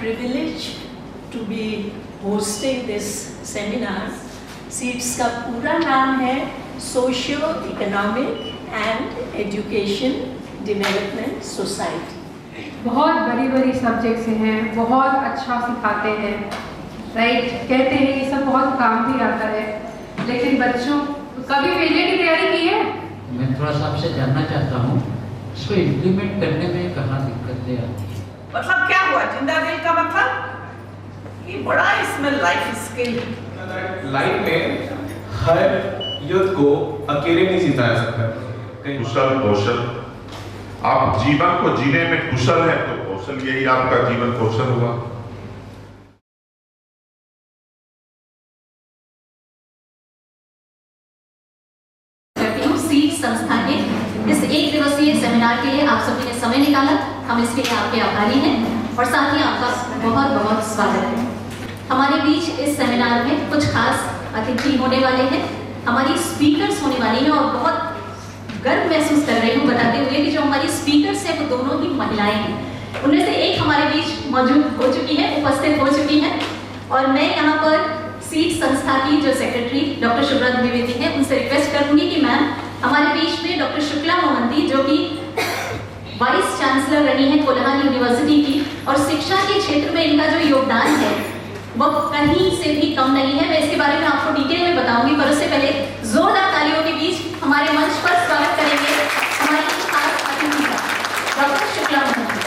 privileged to be hosting this seminar. Seeds का पूरा नाम है socio economic and education development society. बहुत बड़ी बड़ी सब्जेक्ट्स हैं, बहुत अच्छा सिखाते हैं, राइट। कहते हैं ये सब बहुत काम भी आता है, लेकिन बच्चों कभी फेलियर की तैयारी की है? मैं थोड़ा सा आपसे जानना चाहता हूँ, इसको इम्प्लीमेंट करने में कहाँ दिक्कतें आती हैं? मतलब क्या हुआ जिंदा दिल का मतलब ये बड़ा इसमें लाइफ स्किल। लाइफ में हर युद्ध को अकेले नहीं जीता जा सकता। कुशल कौशल, आप जीवन को जीने में कुशल है तो कौशल यही आपका जीवन कौशल हुआ। सीड संस्था के इस 1 दिवसीय सेमिनार के लिए आप सभी ने समय निकाला, हम इसके लिए आपके आभारी हैं और साथ ही आपका बहुत बहुत स्वागत है। हमारे बीच इस सेमिनार में कुछ खास अतिथि होने वाले हैं, हमारी स्पीकर्स होने वाली हैं और बहुत गर्व महसूस कर रही हूँ बताते हुए कि जो हमारी स्पीकर्स हैं वो दोनों ही महिलाएं हैं। उनमें से एक हमारे बीच मौजूद हो चुकी है, उपस्थित हो चुकी है और मैं यहाँ पर सीड संस्था की जो सेक्रेटरी डॉक्टर शुभ्रा द्विवेदी है उनसे रिक्वेस्ट करूंगी कि मैम हमारे बीच में डॉक्टर शुक्ला मोहंती जो कि वाइस चांसलर रही हैं कोल्हान यूनिवर्सिटी की और शिक्षा के क्षेत्र में इनका जो योगदान है वो कहीं से भी कम नहीं है। मैं इसके बारे में आपको डिटेल में बताऊंगी, पर उससे पहले जोरदार तालियों के बीच हमारे मंच पर स्वागत करेंगे हमारी खास अतिथि का डॉक्टर शुक्ला मोहंती।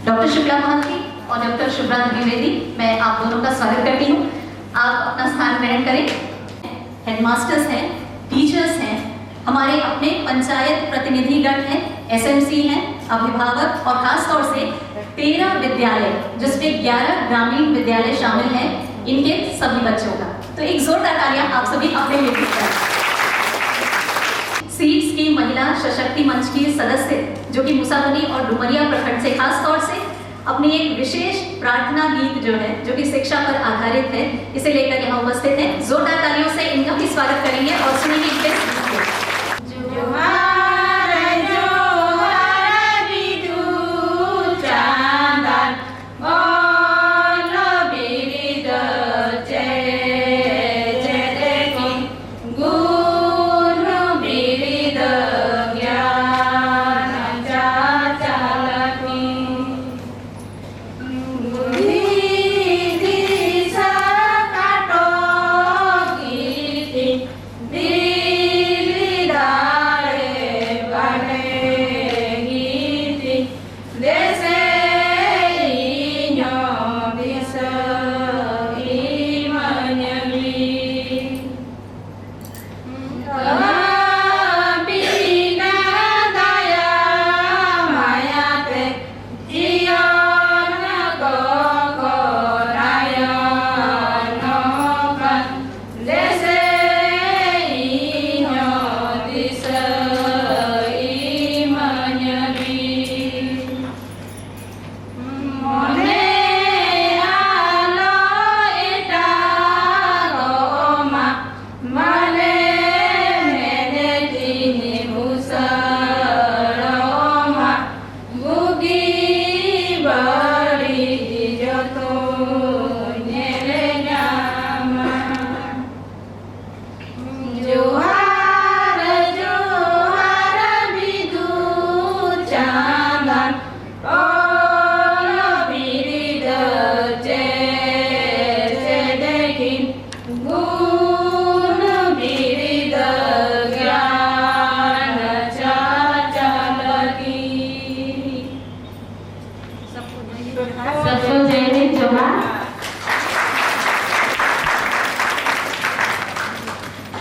डॉक्टर शुक्ला मोहंती और डॉक्टर शुभ्रा द्विवेदी, मैं आप दोनों का स्वागत करती हूँ। आप अपना स्थान ग्रहण करें। हेडमास्टर्स हैं, टीचर्स हैं, हमारे अपने पंचायत प्रतिनिधिगण हैं, एसएमसी हैं, अभिभावक और खासतौर से 13 विद्यालय जिसमें 11 ग्रामीण विद्यालय शामिल हैं, इनके सभी बच्चों का तो एक जोरदार तालियां आप सभी अपने लिए दीजिए। सीड्स की महिला सशक्ति मंच की सदस्य जो कि मुसाबनी और डुमरिया प्रखंड से खास तौर से अपनी एक विशेष प्रार्थना गीत जो है जो कि शिक्षा पर आधारित है इसे लेकर यहाँ उपस्थित हैं। जोरदार तालियों से इनका भी स्वागत करेंगे और सुनेंगे इनके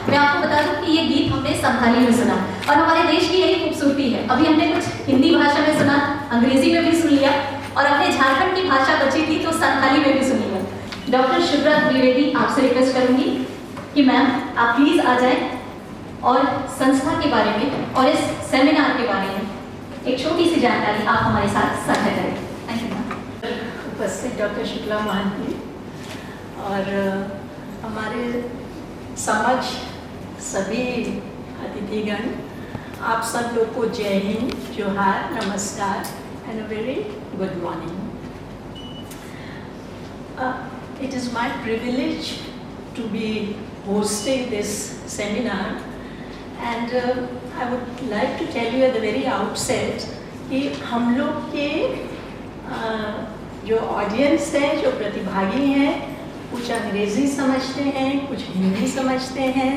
मैं आपको बता दूं कि ये गीत हमने संथाली में सुना और हमारे देश की यही खूबसूरती है। अभी हमने कुछ हिंदी भाषा में सुना, अंग्रेजी में भी सुन लिया और अपने झारखंड की भाषा बची थी तो संथाली में भी सुन लिया। डॉक्टर शुभ्रा द्विवेदी, आपसे रिक्वेस्ट करूंगी कि मैम आप प्लीज आ जाएं और संस्था के बारे में और इस सेमिनार के बारे में एक छोटी सी जानकारी आप हमारे साथ साझा करें। Thank you ma'am. उपस्थित डॉक्टर शुक्ला मोहंती और हमारे समझ सभी अतिथिगण, आप सब लोग को जय हिंद, जोहार, नमस्कार। and a very good morning. It is my privilege to be hosting this seminar, and I would like to tell you at the very outset कि हम लोग के जो ऑडियंस है, जो प्रतिभागी हैं, कुछ अंग्रेज़ी समझते हैं, कुछ हिंदी समझते हैं,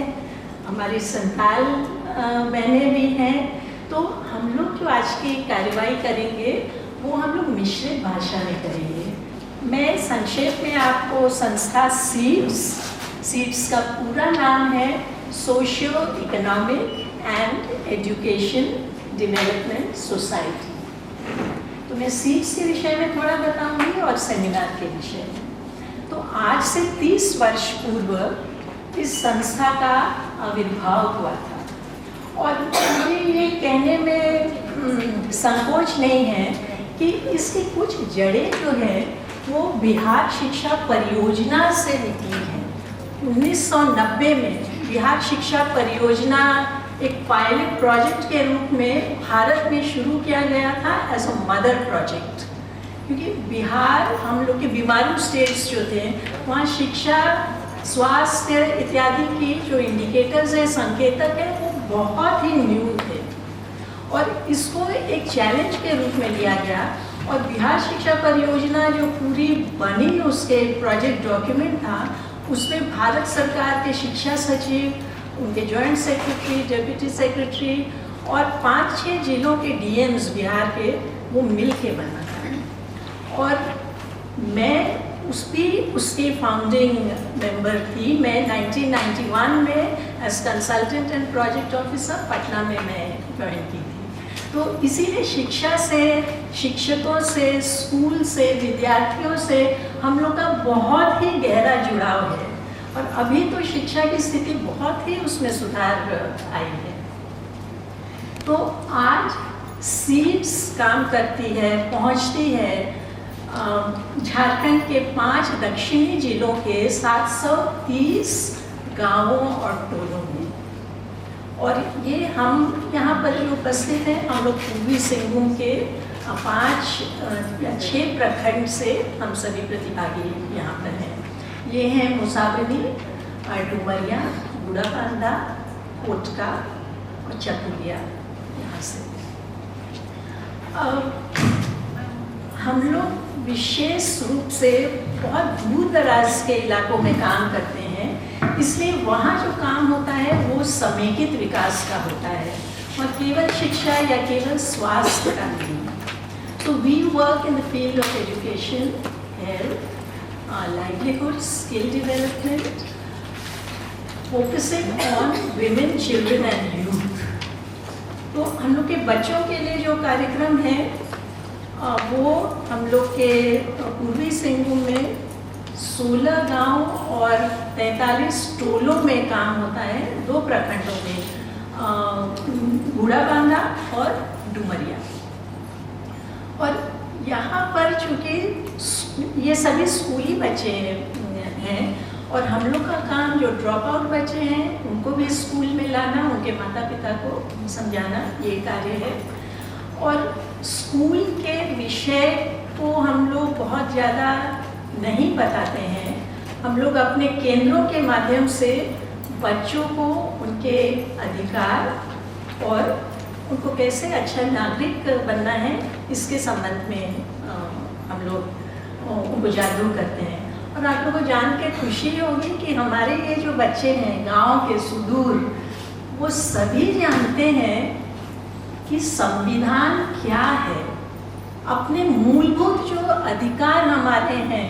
हमारी संथाल बहनें भी हैं। तो हम लोग जो आज की कार्यवाही करेंगे वो हम लोग मिश्रित भाषा में करेंगे। मैं संक्षेप में आपको संस्था सीड्स का पूरा नाम है socio economic and education development society. तो मैं सीड्स के विषय में थोड़ा बताऊंगी और सेमिनार के विषय में। तो आज से 30 वर्ष पूर्व इस संस्था का आविर्भाव हुआ था, और मुझे ये कहने में संकोच नहीं है कि इसकी कुछ जड़ें जो है वो बिहार शिक्षा परियोजना से निकली हैं। 1990 में बिहार शिक्षा परियोजना एक पायलट प्रोजेक्ट के रूप में भारत में शुरू किया गया था एज अ मदर प्रोजेक्ट, क्योंकि बिहार हम लोग के बीमारू स्टेट्स जो थे वहाँ शिक्षा, स्वास्थ्य इत्यादि की जो इंडिकेटर्स है, संकेतक है, वो बहुत ही न्यून थे, और इसको एक चैलेंज के रूप में लिया गया। और बिहार शिक्षा परियोजना जो पूरी बनी, उसके प्रोजेक्ट डॉक्यूमेंट था, उसमें भारत सरकार के शिक्षा सचिव, उनके जॉइंट सेक्रेटरी, डेप्यूटी सेक्रेटरी और 5-6 जिलों के डीएम्स बिहार के, वो मिल के बना था। और मैं उसकी फाउंडिंग मेंबर थी। मैं 1991 में as consultant and project officer Patna में मैं ज्वाइन की थी। तो इसीलिए शिक्षा से, शिक्षकों से, स्कूल से, विद्यार्थियों से हम लोग का बहुत ही गहरा जुड़ाव है, और अभी तो शिक्षा की स्थिति बहुत ही उसमें सुधार आई है। तो आज सीड्स काम करती है, पहुंचती है झारखंड के 5 दक्षिणी जिलों के 730 गांवों और टोलों में। और ये हम यहाँ पर जो उपस्थित हैं, हम लोग पूर्वी सिंहभूम के 5 या 6 प्रखंड से हम सभी प्रतिभागी यहाँ पर हैं। ये हैं मुसाबनी, डुमरिया, बूढ़ाबांधा, कोटका और चकुलिया। यहाँ से हम लोग विशेष रूप से बहुत दूर दराज के इलाकों में काम करते हैं, इसलिए वहाँ जो काम होता है वो समेकित विकास का होता है, और केवल शिक्षा या केवल स्वास्थ्य का नहीं। तो we work in the field of education, health, livelihood, skill development, focusing on women, children and youth। तो हम लोग के बच्चों के लिए जो कार्यक्रम है वो हम लोग के पूर्वी सिंहभूम में 16 गांव और 43 टोलों में काम होता है, 2 प्रखंडों में, बूढ़ाबांधा और डुमरिया। और यहाँ पर चूँकि ये सभी स्कूली बच्चे हैं, और हम लोग का काम जो ड्रॉप आउट बच्चे हैं उनको भी स्कूल में लाना, उनके माता पिता को समझाना, ये कार्य है। और स्कूल के विषय को हम लोग बहुत ज़्यादा नहीं बताते हैं। हम लोग अपने केंद्रों के माध्यम से बच्चों को उनके अधिकार और उनको कैसे अच्छा नागरिक बनना है, इसके संबंध में हम लोग उनको जागरूक करते हैं। और आप लोगों को जान के खुशी होगी कि हमारे ये जो बच्चे हैं गांव के सुदूर, वो सभी जानते हैं कि संविधान क्या है, अपने मूलभूत जो अधिकार हमारे हैं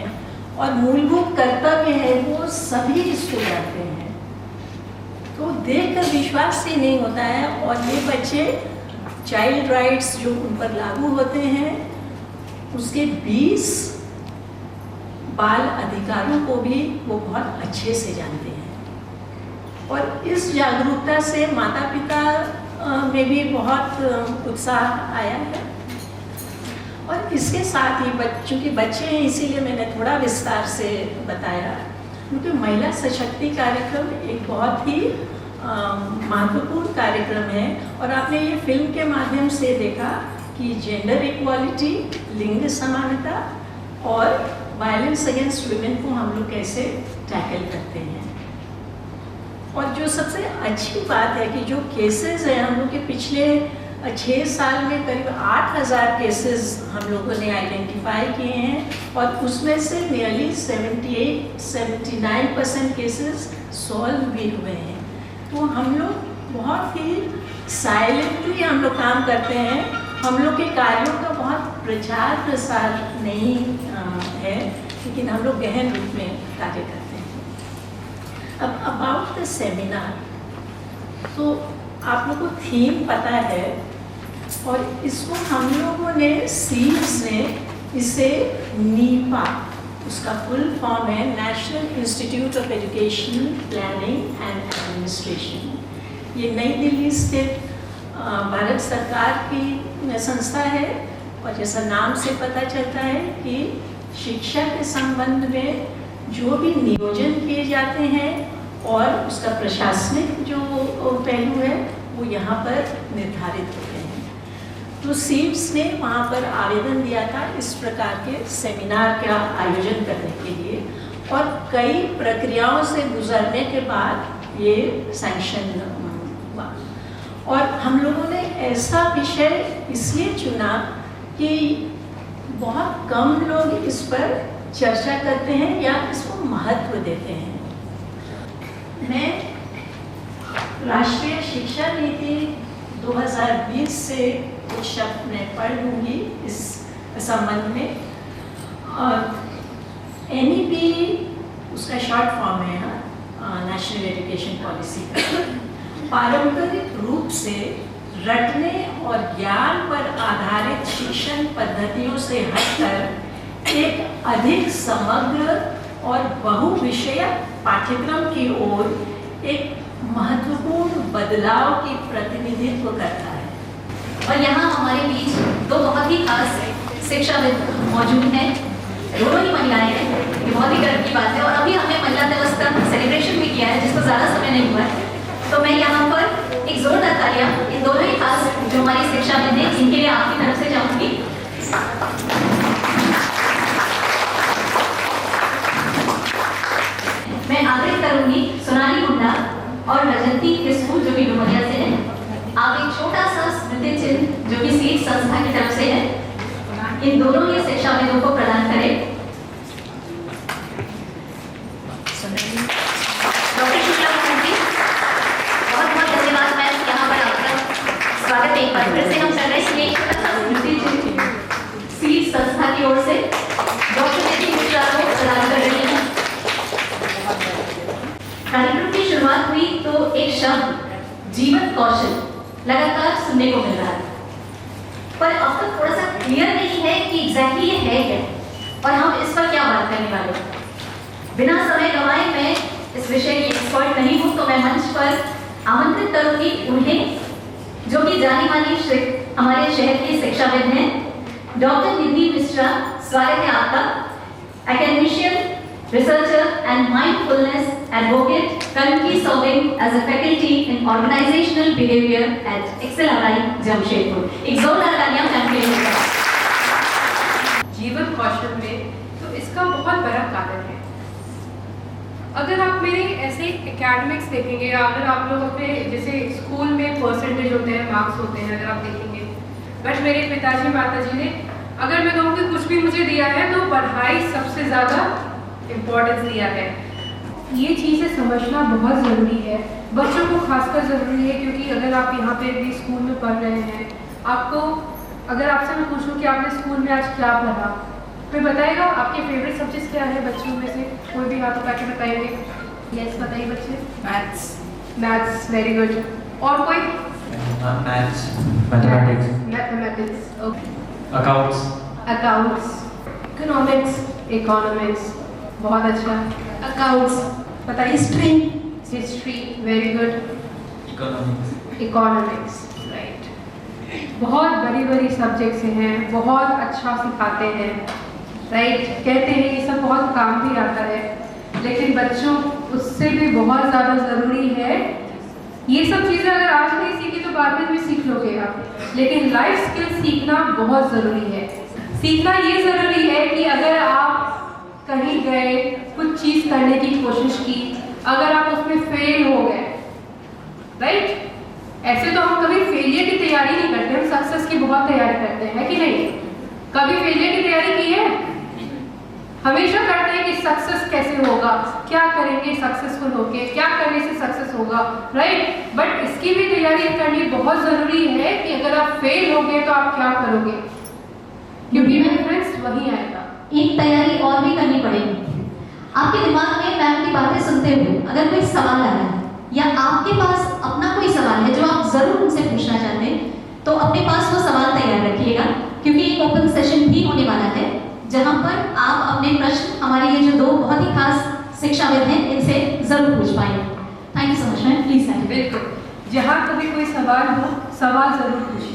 और मूलभूत कर्तव्य है, वो सभी इसको जानते हैं। तो देखकर विश्वास ही नहीं होता है। और ये बच्चे चाइल्ड राइट्स जो उन पर लागू होते हैं, उसके 20 बाल अधिकारों को भी वो बहुत अच्छे से जानते हैं। और इस जागरूकता से माता पिता में भी बहुत उत्साह आया है। और इसके साथ ही चूँकि बच्चे हैं इसीलिए मैंने थोड़ा विस्तार से बताया, क्योंकि महिला सशक्ति कार्यक्रम एक बहुत ही महत्वपूर्ण कार्यक्रम है। और आपने ये फिल्म के माध्यम से देखा कि जेंडर इक्वालिटी, लिंग समानता और वायलेंस अगेंस्ट वुमेन को हम लोग कैसे टैकल करते हैं। और जो सबसे अच्छी बात है कि जो केसेस हैं हम लोग के पिछले 6 साल में करीब 8,000 केसेस हम लोगों ने आइडेंटिफाई किए हैं और उसमें से नियरली 78-79% केसेस सॉल्व भी हुए हैं। तो हम लोग बहुत ही साइलेंटली हम लोग काम करते हैं, हम लोग के कार्यों का बहुत प्रचार प्रसार नहीं है, लेकिन हम लोग गहन रूप में कार्य करते हैं। अब अबाउट द सेमिनार, तो आप लोग को थीम पता है और इसको हम लोगों ने सीड्स ने इसे नीपा, उसका फुल फॉर्म है national institute of education planning and administration. ये नई दिल्ली स्थित भारत सरकार की संस्था है और जैसा नाम से पता चलता है कि शिक्षा के संबंध में जो भी नियोजन किए जाते हैं और उसका प्रशासनिक जो पहलू है वो यहाँ पर निर्धारित होते हैं। तो सीड्स ने वहाँ पर आवेदन दिया था इस प्रकार के सेमिनार का आयोजन करने के लिए और कई प्रक्रियाओं से गुजरने के बाद ये सैंक्शन हुआ। और हम लोगों ने ऐसा विषय इसलिए चुना कि बहुत कम लोग इस पर चर्चा करते हैं या इसको महत्व देते हैं। मैं राष्ट्रीय शिक्षा नीति 2020 से कुछ शब्द मैं पढ़ लूँगी इस संबंध में। और NEP उसका शॉर्ट फॉर्म है नेशनल एजुकेशन पॉलिसी का। पारंपरिक रूप से रटने और ज्ञान पर आधारित शिक्षण पद्धतियों से हटकर एक अधिक समग्र और बहुविषयक पाठ्यक्रम की ओर एक महत्वपूर्ण बदलाव की प्रतिनिधित्व करता है। और यहाँ हमारे बीच दो बहुत ही खास शिक्षाविद मौजूद हैं, दोनों ही महिलाएं हैं। ये बहुत ही गर्व की बात है और अभी हमने महिला दिवस का सेलिब्रेशन भी किया है जिसको ज़्यादा समय नहीं हुआ है। तो मैं यहाँ पर एक जोरदार तालियां इन दोनों ही खास जो हमारी शिक्षाविद हैं इनके लिए आपकी तरफ से चाहूँगी। मैं आग्रह करूंगी सोनाली मुंडा और रजंती किस्कू जो कि डुमरिया से है, आप एक छोटा सा स्मृति चिन्ह जो कि सीड संस्था की तरफ से है इन दोनों ही शिक्षाविदों को प्रदान करें। डॉक्टर शुक्ला जी बहुत बहुत धन्यवाद मैम, यहाँ पर आपका स्वागत एक बार फिर से हम कर रहे हैं। ये छोटा सा स्मृति चिन्ह सीड संस्था की ओर से डॉक्टर निधि मिश्रा को प्रदान कर रही है। कार्यक्रम की शुरुआत हुई तो एक शब्द जीवन कौशल लगातार सुनने को मिल रहा है, पर अब तक थोड़ा सा क्लियर नहीं है कि एग्जैक्टली ये है क्या और हम इस पर क्या बात करने वाले हैं। बिना समय गंवाए मैं इस विषय की एक्सपर्ट नहीं हूँ, तो मैं मंच पर आमंत्रित करूंगी उन्हें जो कि जानी मानी हमारे शहर की शिक्षाविद हैं, डॉक्टर निधि मिश्रा। स्वागत है आपका। Academician, researcher and mindfulness advocate, currently serving as a faculty in organizational behavior at XLRI Jamshedpur. एक जोरदार तालियां मैम के लिए। जीवन कौशल में तो इसका बहुत बड़ा कारण है। अगर आप मेरे ऐसे एकेडमिक्स देखेंगे या अगर आप लोग अपने जैसे स्कूल में परसेंटेज होते हैं, मार्क्स होते हैं, अगर आप देखेंगे, बट मेरे पिताजी माताजी ने अगर मैं कहूँ कि कुछ भी मुझे दिया है तो पढ़ाई सबसे ज़्यादा इम्पोर्टेंस दिया है। ये चीज़ें समझना बहुत ज़रूरी है, बच्चों को खासकर ज़रूरी है, क्योंकि अगर आप यहाँ पे भी स्कूल में पढ़ रहे हैं, आपको अगर आपसे मैं पूछूं कि आपने स्कूल में आज क्या पढ़ा, कोई बताएगा आपके फेवरेट सब्जेक्ट्स क्या है बच्चों में से? कोई भी हाथ उठा के बताएंगे? यस बताइए बच्चे। मैथ्स। Maths, very good. और कोई? Maths, mathematics. Mathematics, okay. Accounts. Accounts. Economics. Economics, बहुत अच्छा। अकाउंट्स, बताइए। History. History, very good. Economics. Economics, right. बहुत बड़ी बड़ी सब्जेक्ट्स हैं, बहुत अच्छा सिखाते हैं, राइट। कहते हैं ये सब बहुत काम भी आता है, लेकिन बच्चों उससे भी बहुत ज़्यादा ज़रूरी है ये सब चीज़ें अगर आज नहीं सीखी तो बाद में भी सीख लोगे आप, लेकिन लाइफ स्किल सीखना बहुत ज़रूरी है। सीखना ये ज़रूरी है कि अगर आप कहीं गए, कुछ चीज़ करने की कोशिश की, अगर आप उसमें फेल हो गए, राइट, ऐसे तो हम कभी फेलियर की तैयारी नहीं करते, हम सक्सेस की बहुत तैयारी करते हैं कि नहीं? कभी फेलियर की तैयारी की है? हमेशा करते हैं कि सक्सेस कैसे होगा, क्या करेंगे सक्सेसफुल होके, क्या करने से सक्सेस होगा, राइट। बट इसकी भी तैयारी करनी बहुत जरूरी है कि अगर आप फेल हो गए तो आप क्या करोगे, क्योंकि डिफरेंस वही आएगा। एक तैयारी और भी करनी पड़ेगी। आपके दिमाग में मैम की बातें सुनते हुए अगर कोई सवाल आ रहा है या आपके पास अपना कोई सवाल है जो आप जरूर उनसे पूछना चाहते हैं, तो अपने पास वो सवाल तैयार रखिएगा, क्योंकि एक ओपन सेशन भी होने वाला है जहां पर आप अपने प्रश्न हमारे ये जो दो बहुत ही खास शिक्षाविद हैं इनसे जरूर पूछ पाएंगे। Thank you so much ma'am, please. बिल्कुल, जहाँ कभी कोई सवाल हो, सवाल जरूर पूछिए।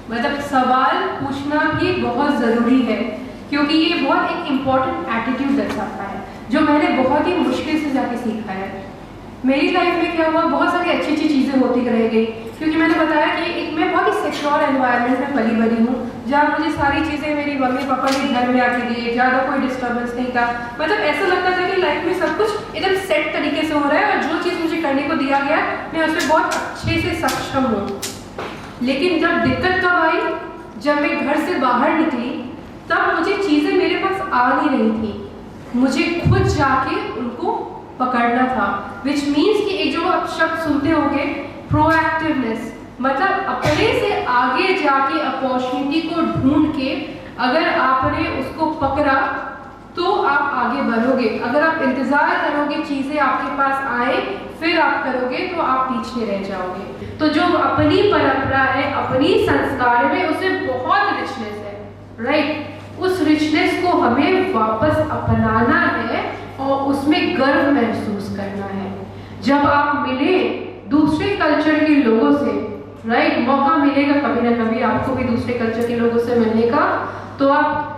मतलब सवाल पूछना भी बहुत ज़रूरी है, क्योंकि ये बहुत एक इम्पॉर्टेंट एटीट्यूड दर्शाता है, जो मैंने बहुत ही मुश्किल से जाके सीखा है। मेरी लाइफ में क्या हुआ, बहुत सारी अच्छी अच्छी चीज़ें होती रह गई, क्योंकि मैंने बताया कि एक मैं बहुत ही सिक्योर एनवायरनमेंट में पली बड़ी हूँ, जहाँ मुझे सारी चीज़ें मेरी मम्मी पापा ने घर में आके दिए, ज़्यादा कोई डिस्टर्बेंस नहीं था। मतलब ऐसा लगता था कि लाइफ में सब कुछ एकदम सेट तरीके से हो रहा है और जो चीज़ मुझे करने को दिया गया मैं उसमें बहुत अच्छे से सक्षम हूँ। लेकिन जब दिक्कत कब आई, जब मैं घर से बाहर निकली, तब मुझे चीज़ें मेरे पास आ नहीं रही थी, मुझे खुद जाके उनको पकड़ना था। विच मीन्स कि एक जो आप शब्द सुनते होंगे प्रोएक्टिवनेस, मतलब अपने से आगे जाके अपॉर्चुनिटी को ढूंढ के अगर आपने उसको पकड़ा तो आप आगे बढ़ोगे। अगर आप इंतजार करोगे चीज़ें आपके पास आए फिर आप करोगे तो आप पीछे रह जाओगे। तो जो अपनी परंपरा है, अपनी संस्कार में, उसमें बहुत रिचनेस है, राइट। उस रिचनेस को हमें वापस अपनाना है और उसमें गर्व महसूस करना है। जब आप मिले दूसरे कल्चर के लोगों से, राइट, मौका मिलेगा कभी ना कभी आपको भी दूसरे कल्चर के लोगों से मिलने का, तो आप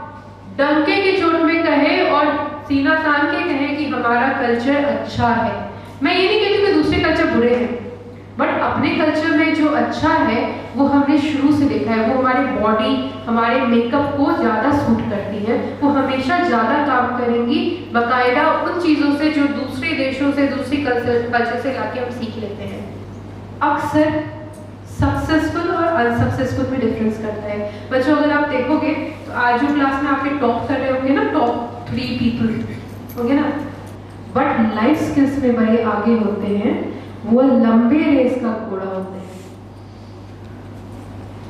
डंके की चोट में कहें और सीना तान के कहें कि हमारा कल्चर अच्छा है। मैं ये नहीं कहती कि दूसरे कल्चर बुरे हैं, बट अपने कल्चर में जो अच्छा है वो हमने शुरू से देखा है, वो हमारी बॉडी, हमारे मेकअप को ज़्यादा सूट करती है, वो हमेशा ज़्यादा काम करेंगी बाकायदा उन चीज़ों से जो दूसरे देशों से, दूसरी कल्चर से लाके हम सीख लेते हैं। अक्सर सक्सेसफुल और अनसक्सेसफुल में डिफरेंस करता है। बच्चों अगर आप देखोगे तो आज जो क्लास में आपके टॉप कर रहे होंगे ना, टॉप 3 पीपल होंगे ना, बट लाइफ स्किल्स में बड़े आगे होते हैं, वो लंबे रेस का घोड़ा होते हैं।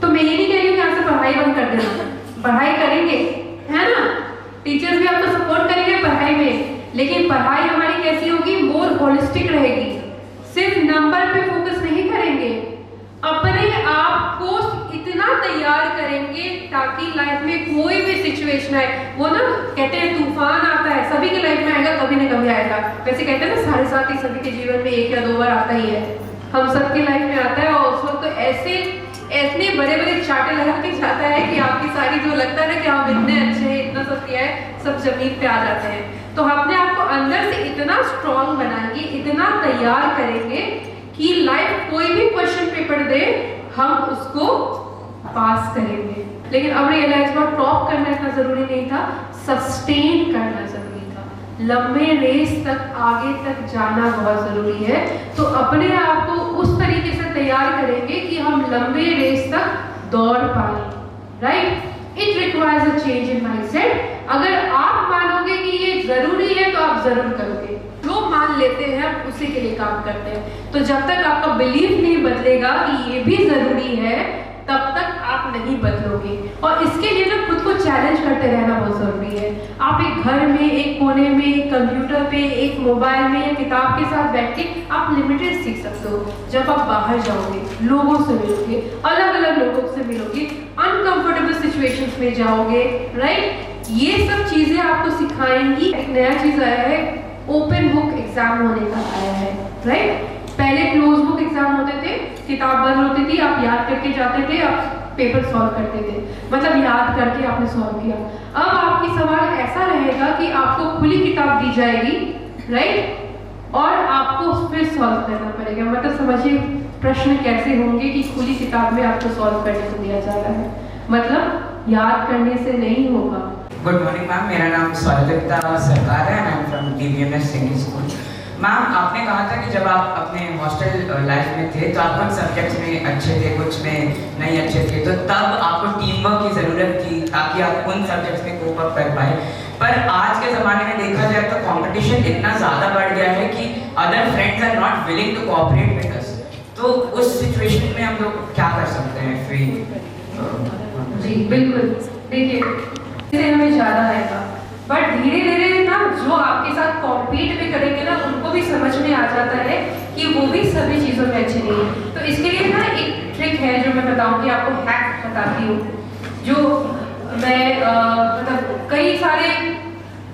तो मैं ये नहीं कह रही हूँ कि आपसे पढ़ाई बंद कर देना, पढ़ाई करेंगे, है ना, टीचर्स भी आपको सपोर्ट करेंगे पढ़ाई में, लेकिन पढ़ाई हमारी कैसी होगी, मोर होलिस्टिक रहेगी। सिर्फ नंबर पे फोकस नहीं करेंगे, अपने आप को इतना तैयार करेंगे ताकि लाइफ में कोई भी सिचुएशन आए, वो ना कहते हैं तूफान आता है, सभी के लाइफ में आएगा, कभी न कभी आएगा। वैसे कहते हैं ना 7.5 सभी के जीवन में 1 या 2 बार आता ही है, हम सबके लाइफ में आता है। और उस वक्त तो ऐसे बड़े बड़े चाटे लगा के जाता है कि आपकी सारी जो लगता है ना कि हम इतने अच्छे हैं, इतना सब किया है, सब जमीन पे आ जाते हैं। तो अपने आप को अंदर से इतना स्ट्रॉन्ग बनाएंगे, इतना तैयार करेंगे कि लाइफ कोई भी क्वेश्चन पेपर दे हम उसको पास करेंगे। लेकिन अब रियलाइज हुआ टॉप करना इतना जरूरी नहीं था, सस्टेन करना जरूरी था, लंबे रेस तक आगे तक जाना बहुत जरूरी है। तो अपने आप को उस तरीके से तैयार करेंगे कि हम लंबे रेस तक दौड़ पाए, right. It requires a change in mindset. अगर आप मानोगे कि ये जरूरी है तो आप जरूर करोगे, जो मान लेते हैं उसी के लिए काम करते हैं। तो जब तक आपका बिलीफ नहीं बदलेगा कि ये भी जरूरी है, तब तक आप नहीं बदलोगे। और इसके लिए ना खुद को चैलेंज करते रहना बहुत जरूरी है। आप एक घर में, एक कोने में, एक कंप्यूटर पे, एक मोबाइल में या किताब के साथ बैठ के आप लिमिटेड सीख सकते हो। जब आप बाहर जाओगे, लोगों से मिलोगे, अलग अलग लोगों से मिलोगे, अनकंफर्टेबल सिचुएशंस में जाओगे, राइट, ये सब चीजें आपको सिखाएंगी। एक नया चीज आया है, ओपन बुक एग्जाम होने का आया है, राइट। पहले क्लोज बुक एग्जाम होते थे, किताब बंद होती थी, आप याद करके जाते थे, आप पेपर सॉल्व करते थे, मतलब याद करके आपने सॉल्व किया। अब आपकी सवाल ऐसा रहेगा कि आपको खुली किताब दी जाएगी, राइट, और आपको फिर सॉल्व करना पड़ेगा। मतलब समझिए प्रश्न कैसे होंगे कि खुली किताब में आपको सॉल्व करने को दिया जा रहा है, मतलब याद करने से नहीं होगा। गुड मॉर्निंग मैम, मेरा नाम स्वागता सरकार है, I am from DBMS singing school. Ma'am, आपने कहा था कि जब आप अपने हॉस्टल लाइफ में थे तो आप कुछ सब्जेक्ट्स में अच्छे थे, कुछ में नहीं अच्छे थे, तो तब आपको टीम वर्क की ज़रूरत थी ताकि आप उन सब्जेक्ट्स में कोप अप कर पाए। पर आज के ज़माने में देखा जाए तो कंपटीशन इतना ज़्यादा बढ़ गया है कि other friends are not willing to cooperate with us. तो उस सिचुएशन में हम लोग क्या कर सकते हैं फिर? जी बिल्कुल, देखिए इससे हमें ज़्यादा आएगा, बट धीरे धीरे ना जो आपके साथ कॉम्पीट भी करेंगे ना उनको भी समझ में आ जाता है कि वो भी सभी चीज़ों में अच्छे नहीं है। तो इसके लिए ना एक ट्रिक है जो मैं बताऊंगी आपको, हैक बताती हूँ, जो मैं मतलब कई सारे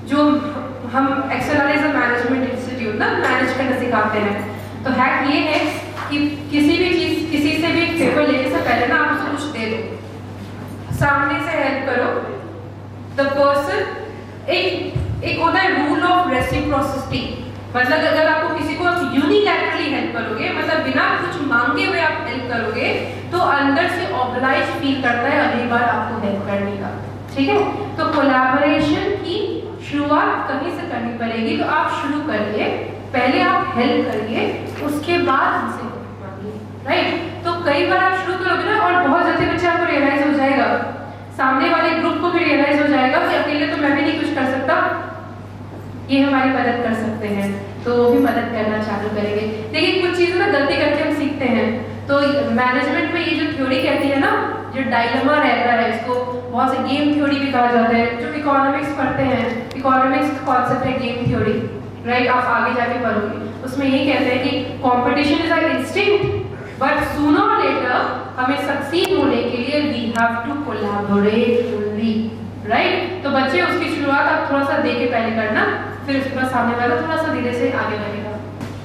जो हम एक्सेलरेशन मैनेजमेंट इंस्टीट्यूट ना मैनेज करना सिखाते हैं। तो हैक ये है कि किसी भी चीज़, किसी से भी एक पेपर लेने से पहले ना आप उसको कुछ दे दो, सामने से हेल्प करो द पर्सन। एक होता है रूल ऑफ रेसिप्रोसिटी, मतलब अगर आपको किसी को यूनिलैटरली हेल्प करोगे, मतलब बिना कुछ मांगे हुए आप हेल्प करोगे, तो अंदर से ऑब्लाइज फील करता है अगली बार आपको हेल्प करने का। ठीक है, तो कोलैबोरेशन की शुरुआत कहीं से करनी पड़ेगी। तो आप शुरू करिए, पहले आप हेल्प करिए, उसके बाद हमसे मांगिए, राइट। तो कई बार आप शुरू करोगे ना और बहुत जल्दी बच्चे आपको रियलाइज हो जाएगा, सामने वाले ग्रुप को भी रियलाइज हो जाएगा कि अकेले तो मैं भी नहीं कुछ कर सकता, ये हमारी मदद कर सकते हैं, तो वो भी मदद करना चालू करेंगे। देखिए कुछ चीज़ें ना गलती करके हम सीखते हैं। तो मैनेजमेंट में ये जो थ्योरी कहती है ना, जो डायलेमा रहता है, इसको बहुत से गेम थ्योरी भी कहा जाता है। जो इकोनॉमिक्स पढ़ते हैं, इकोनॉमिक्स कॉन्सेप्ट है गेम थ्योरी, राइट, आप आगे जाके पढ़ोगे। उसमें यही कहते हैं कि competition is an instinct, but sooner or later हमें सक्सीड होने के लिए we have to collaborate fully, right. तो बच्चे उसकी शुरुआत आप थोड़ा सा दे के पहले करना, फिर उसके बाद सामने वाला थोड़ा सा धीरे से आगे बढ़ेगा।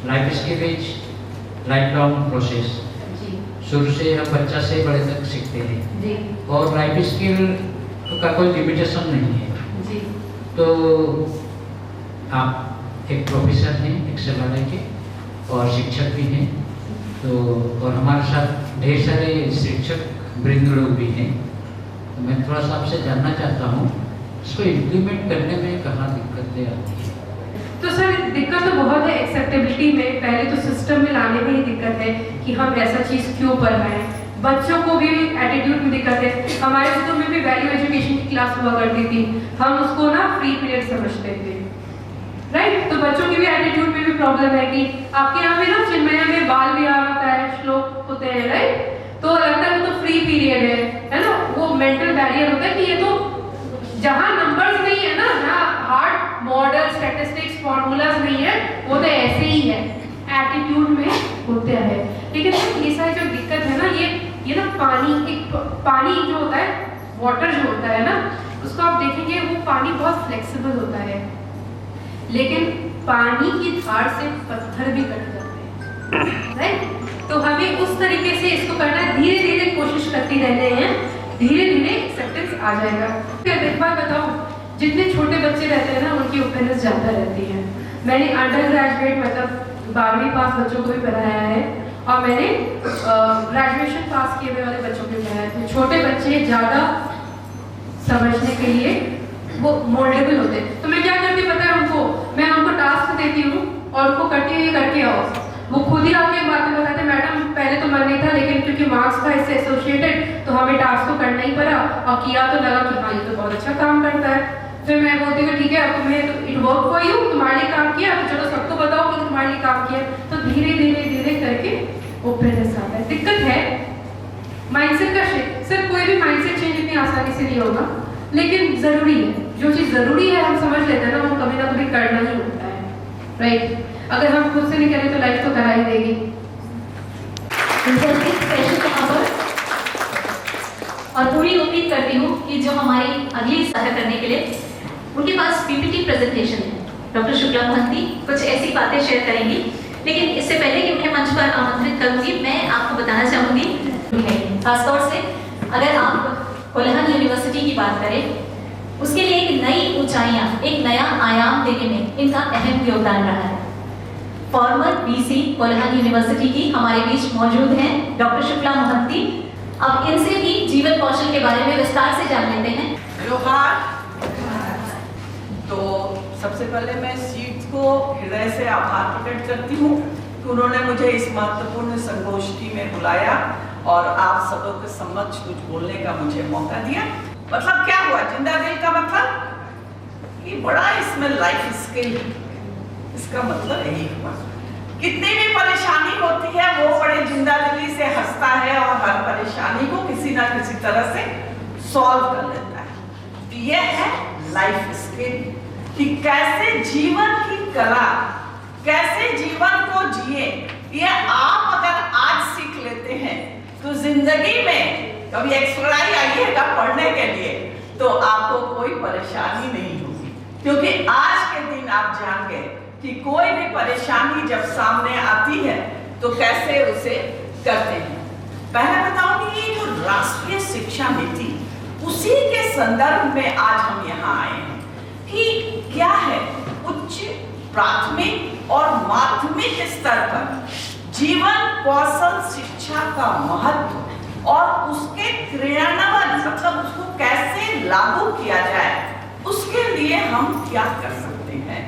Life skill is life long process. जी, शुरू से हम बच्चा से बड़े तक सीखते हैं जी, और लाइफ स्किल का कोई लिमिटेशन नहीं है। जी, तो आप एक प्रोफेसर हैं एक्सेलरेटर के और शिक्षक भी हैं, तो और हमारे साथ ढेर सारे शिक्षक वृंद लोग भी हैं। तो मैं थोड़ा सा आपसे जानना चाहता हूँ, इसको इम्प्लीमेंट करने में कहाँ दिक्कतें आती हैं? तो सर दिक्कत तो बहुत है एक्सेप्टेबिलिटी में। पहले तो सिस्टम में लाने में ही दिक्कत है कि हम ऐसा चीज़ क्यों पढ़ रहे हैं। बच्चों को भी एटीट्यूड में दिक्कत है। हमारे स्कूल में भी वैल्यू एजुकेशन की क्लास हुआ करती थी, हम उसको ना फ्री पीरियड समझते थे, राइट। तो बच्चों की भी एटीट्यूड में भी प्रॉब्लम है कि आपके यहाँ पे ना चिन्मया में बाल विहार होता है, श्लोक होते हैं, राइट। तो लगता है वो तो फ्री पीरियड है ना। वो मेंटल बैरियर होता है कि ये तो जहाँ नंबर्स नहीं है ना, जहाँ हार्ड मॉडल स्टैटिस्टिक्स फॉर्मूलाज नहीं है, वो तो ऐसे ही है, एटीट्यूड में होते हैं। लेकिन ये सारी जो दिक्कत है ना, ये ना पानी जो होता है, वाटर जो होता है ना, उसको आप देखेंगे वो पानी बहुत फ्लेक्सिबल होता है, लेकिन पानी की धार से पत्थर भी कट जाते हैं, राइट। तो हमें उस तरीके से इसको करना है, धीरे धीरे कोशिश करती रहते हैं, धीरे धीरे एक्सेप्टेंस आ जाएगा। एक बात बताओ, जितने छोटे बच्चे रहते हैं ना उनकी ओपननेस ज़्यादा रहती है। मैंने अंडर ग्रेजुएट मतलब 12वीं पास बच्चों को भी पढ़ाया है और मैंने ग्रेजुएशन पास किए हुए वाले बच्चों को भी पढ़ाया है। तो छोटे बच्चे ज़्यादा समझने के लिए वो मोल्डेबल होते हैं। तो मैं क्या करती पता है उनको, मैं उनको टास्क देती हूँ और उनको करके आओ। वो खुद ही आके बातें बताते, मैडम पहले तो मन नहीं था, लेकिन क्योंकि मार्क्स था इससे एसोसिएटेड तो हमें टास्क तो करना ही पड़ा, और किया तो लगा कि हाँ ये तो बहुत अच्छा काम करता है। फिर मैं बोलती हूँ ठीक है अब तुम्हें तो इट वर्क फॉर यू, तुम्हारे लिए काम किया, तो चलो सबको बताओ कि तुम्हारे लिए काम किया। तो धीरे धीरे धीरे करके ओपननेस आता है। दिक्कत है माइंडसेट का शिफ्ट। सर कोई भी माइंडसेट चेंज इतनी आसानी से नहीं होगा, लेकिन जरूरी है। जो चीज़ जरूरी है हम समझ लेते हैं ना, वो कभी ना कभी करना ही होता है, राइट। अगर हम खुद से नहीं करें तो लाइफ तो करा ही देगी। और पूरी उम्मीद करती हूँ कि जो हमारी अगली सहायता करने के लिए उनके पास पीपीटी प्रेजेंटेशन है, डॉक्टर शुक्ला महंती कुछ ऐसी बातें शेयर करेंगी। लेकिन इससे पहले कि उन्हें मंच पर आमंत्रित करूंगी, मैं आपको बताना चाहूंगी खासतौर से अगर आप कोल्हान यूनिवर्सिटी की बात करें, उसके लिए एक नई ऊंचाइयां, एक नया आयाम देने में इनका अहम योगदान रहा है। फॉर्मर वीसी कोल्हान यूनिवर्सिटी की हमारे बीच मौजूद हैं डॉक्टर शुक्ला मोहंती। अब इनसे भी जीवन कौशल के बारे में विस्तार से जान लेते हैं। जोहार। तो सबसे पहले मैं सीट्स को हृदय से आभार प्रकट करती हूँ कि उन्होंने मुझे इस महत्वपूर्ण संगोष्ठी में बुलाया और आप सबों के समक्ष कुछ बोलने का मुझे मौका दिया। मतलब क्या हुआ, जिंदा दिल का मतलब ये बड़ा इसमें लाइफ स्किल, इसका मतलब यही हुआ। कितनी भी परेशानी होती है वो बड़े जिंदा दिली से हंसता है और हर परेशानी को किसी ना किसी तरह से सॉल्व कर लेता है। तो ये है लाइफ स्किल कि कैसे जीवन की कला, कैसे जीवन को जिए। ये आप अगर आज सीख लेते हैं तो जिंदगी में कभी एक्स्ट्रा आइएगा पढ़ने के लिए तो आपको कोई परेशानी नहीं होगी, क्योंकि आज के दिन आप जान गए कि कोई भी परेशानी जब सामने आती है तो कैसे उसे करते हैं। पहले बताऊंगी ये जो राष्ट्रीय शिक्षा नीति, उसी के संदर्भ में आज हम यहाँ आए हैं कि क्या है उच्च प्राथमिक और माध्यमिक स्तर पर जीवन कौशल शिक्षा का महत्व और उसके क्रियान्वयन, मतलब उसको कैसे लागू किया जाए, उसके लिए हम क्या कर सकते हैं।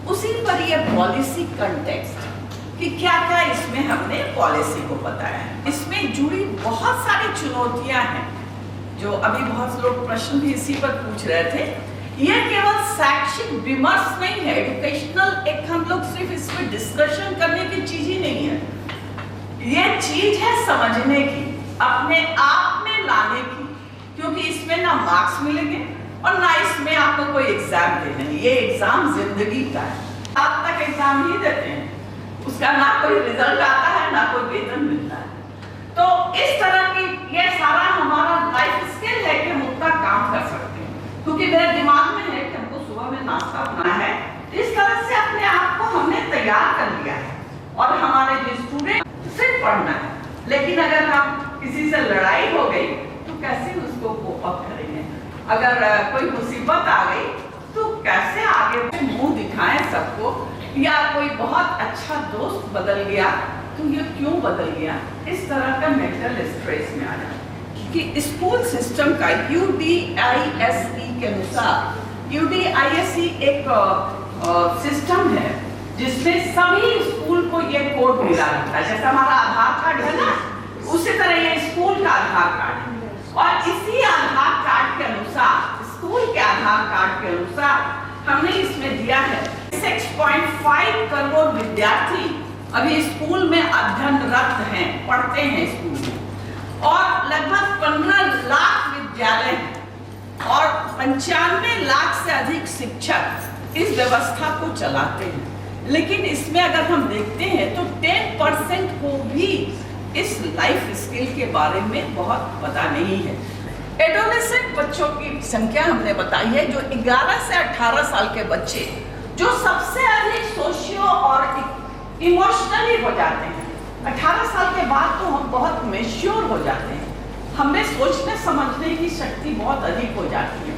उसी पर ये पॉलिसी कंटेक्स्ट कि क्या क्या इसमें हमने पॉलिसी को बताया है। इसमें जुड़ी बहुत सारी चुनौतियां हैं जो अभी बहुत लोग प्रश्न भी इसी पर पूछ रहे थे। ये केवल शैक्षिक विमर्श नहीं है, एजुकेशनल एक हम लोग सिर्फ इसमें डिस्कशन करने की चीज ही नहीं है, ये चीज है समझने की, अपने आप में लाने की, क्योंकि इसमें ना मार्क्स मिलेंगे और ना इसमें आपको कोई एग्जाम देना है। ये एग्जाम जिंदगी का है, आप तक एग्जाम ही देते हैं, उसका ना कोई रिजल्ट आता है ना कोई वेतन मिलता है। तो इस तरह की ये सारा हमारा लाइफ स्किल है कि हम उसका काम कर सकते हैं, क्योंकि मेरे दिमाग में है कि हमको सुबह में नाश्ता बनाना है। इस तरह से अपने आप को हमने तैयार कर लिया है और हमारे जो स्टूडेंट सिर्फ पढ़ना है, लेकिन अगर हम किसी से लड़ाई हो गई तो कैसे उसको कोप अप करेंगे, अगर कोई मुसीबत आ गई तो कैसे आगे मुंह दिखाएं सबको, या कोई बहुत अच्छा दोस्त बदल गया तो ये क्यों बदल गया, इस तरह का मेंटल स्ट्रेस में आ जाए। कि स्कूल सिस्टम का UDISE के अनुसार, UDISE एक सिस्टम है जिसमें सभी स्कूल को ये कोड मिला रहता है। जैसे हमारा आधार कार्ड है ना, उसी तरह ये स्कूल का आधार कार्ड है और इसी आधार कार्ड के अनुसार, स्कूल के आधार कार्ड के अनुसार हमने इसमें दिया है 6.5 करोड़ विद्यार्थी अभी स्कूल में अध्ययनरत हैं, पढ़ते हैं स्कूल में, और लगभग 15 लाख विद्यालय और 95 लाख से अधिक शिक्षक इस व्यवस्था को चलाते हैं। लेकिन इसमें अगर हम देखते हैं तो 10% को भी इस लाइफ स्किल के बारे में बहुत पता नहीं है। एडोलेसेंट बच्चों की संख्या हमने बताई है, जो 11 से 18 साल के बच्चे जो सबसे अधिक सोशियो और इमोशनली हो जाते हैं। 18 साल के बाद तो हम बहुत मैच्योर हो जाते हैं, हमें सोचने समझने की शक्ति बहुत अधिक हो जाती है।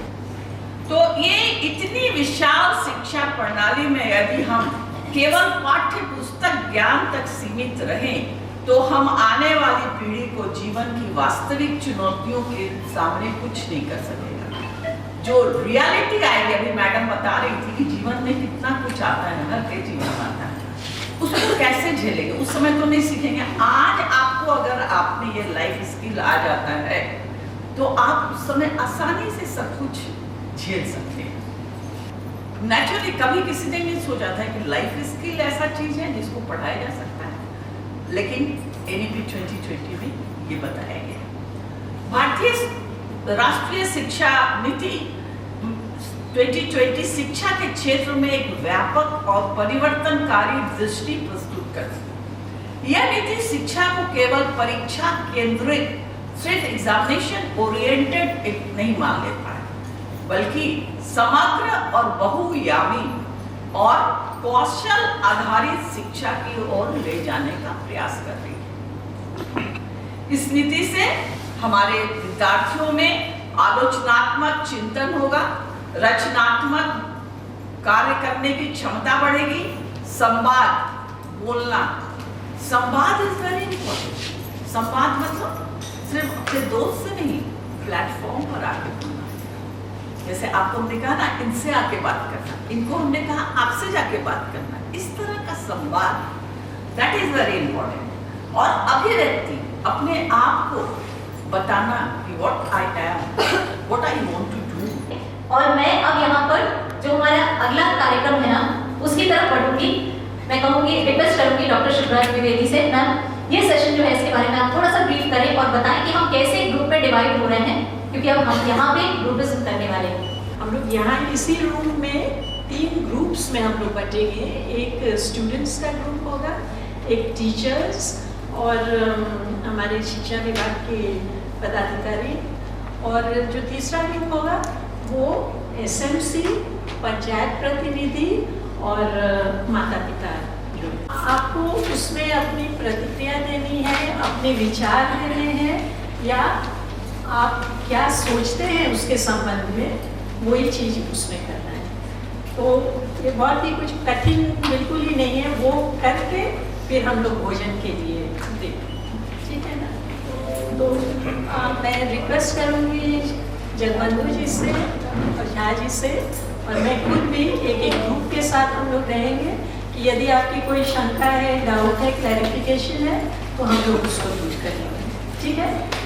तो ये इतनी विशाल शिक्षा प्रणाली में यदि हम केवल पाठ्य पुस्तक ज्ञान तक सीमित रहें तो हम आने वाली पीढ़ी को जीवन की वास्तविक चुनौतियों के सामने कुछ नहीं कर सकेगा। जो रियलिटी आएगी, अभी मैडम बता रही थी कि जीवन में कितना कुछ आता है, हर के जीवन आता है, उसको कैसे झेलेंगे, उस समय तो नहीं सीखेंगे। आज आपको अगर आपने ये लाइफ स्किल आ जाता है तो आप उस समय आसानी से सब कुछ झेल सकते हैं। नेचुरली कभी किसी ने नहीं सोचा था कि लाइफ स्किल ऐसा चीज है जिसको पढ़ाया जा सकता है, लेकिन NEP 2020 में ये बताया गया। भारतीय राष्ट्रीय शिक्षा नीति 2020 शिक्षा के क्षेत्र में एक व्यापक और परिवर्तनकारी दृष्टि प्रस्तुत करती है। यह नीति शिक्षा को केवल परीक्षा केंद्रित, सिर्फ एग्जामिनेशन ओरिएंटेड नहीं मान लेता है, बल्कि समग्र और बहुआयामी और कौशल आधारित शिक्षा की ओर ले जाने का प्रयास कर रही है। इस नीति से हमारे विद्यार्थियों में आलोचनात्मक चिंतन होगा, रचनात्मक कार्य करने की क्षमता बढ़ेगी, संवाद, बोलना, संवाद इज वेरी इंपॉर्टेंट। संवाद मतलब सिर्फ अपने दोस्त से नहीं, प्लेटफॉर्म पर आके बोलना। जैसे आपको हमने कहा ना, इनसे आके बात करना, इनको हमने कहा आपसे जाके बात करना। इस तरह का संवाद, दैट इज वेरी इंपॉर्टेंट। और अभिव्यक्ति, अपने आप को बताना कि what I am, what I want to do. और मैं अब यहाँ पर जो हमारा अगला कार्यक्रम है ना, उसकी तरफ बढ़ूंगी। मैं कहूँगी, रिक्वेस्ट करूँगी डॉक्टर शुभ्रा द्विवेदी से, मैम ये सेशन जो है इसके बारे में आप थोड़ा सा ब्रीफ करें और बताएं कि हम कैसे ग्रुप में डिवाइड हो रहे हैं, क्योंकि अब हम यहाँ पे ग्रुपिज्म करने वाले हैं। हम लोग यहाँ इसी रूम में 3 ग्रुप्स में हम लोग बटेंगे। एक स्टूडेंट्स का ग्रुप होगा, एक टीचर्स और हमारे शिक्षा विभाग के पदाधिकारी, और जो तीसरा ग्रुप होगा वो एसएमसी, पंचायत प्रतिनिधि और माता पिता। आपको उसमें अपनी प्रतिक्रिया देनी है, अपने विचार देने हैं, या आप क्या सोचते हैं उसके संबंध में, वही चीज़ उसमें करना है। तो ये बहुत ही कुछ कठिन बिल्कुल ही नहीं है, वो करके फिर हम लोग भोजन के लिए देखें, ठीक है ना। तो मैं रिक्वेस्ट करूँगी जगबंधु जी से और झा जी से, और मैं खुद भी एक ग्रुप के साथ हम लोग रहेंगे कि यदि आपकी कोई शंका है, डाउट है, क्लैरिफिकेशन है, तो हम लोग उसको दूर करेंगे, ठीक है।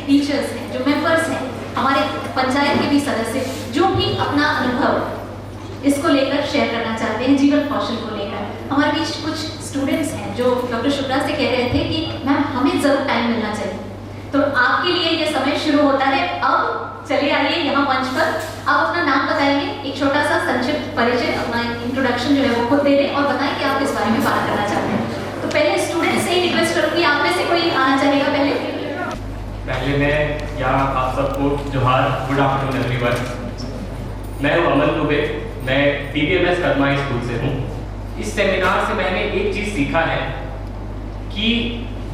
टीचर्स हैं, जो मेंबर्स हैं, हमारे पंचायत के भी सदस्य, जो भी अपना अनुभव इसको लेकर शेयर करना चाहते हैं, जीवन कौशल को लेकर। हमारे बीच कुछ स्टूडेंट्स हैं जो डॉक्टर शुभ्रा से कह रहे थे कि मैम हमें जरूर टाइम मिलना चाहिए, तो आपके लिए ये समय शुरू होता है। अब चलिए आइए यहाँ मंच पर, आप अपना नाम बताएंगे, एक छोटा सा संक्षिप्त परिचय, अपना इंट्रोडक्शन जो है वो खुद दे दें और बताएं कि आप किस बारे में बात करना चाहते हैं। तो पहले स्टूडेंट से ही रिक्वेस्ट करूँगी, आप में से कोई आना चाहेगा पहले मैं यहाँ आप सबको जोहार, गुड आफ्टरनून एवरीवन। मैं हूँ अमन दुबे, मैं DBMS कदमाई स्कूल से हूँ। इस सेमिनार से मैंने एक चीज़ सीखा है कि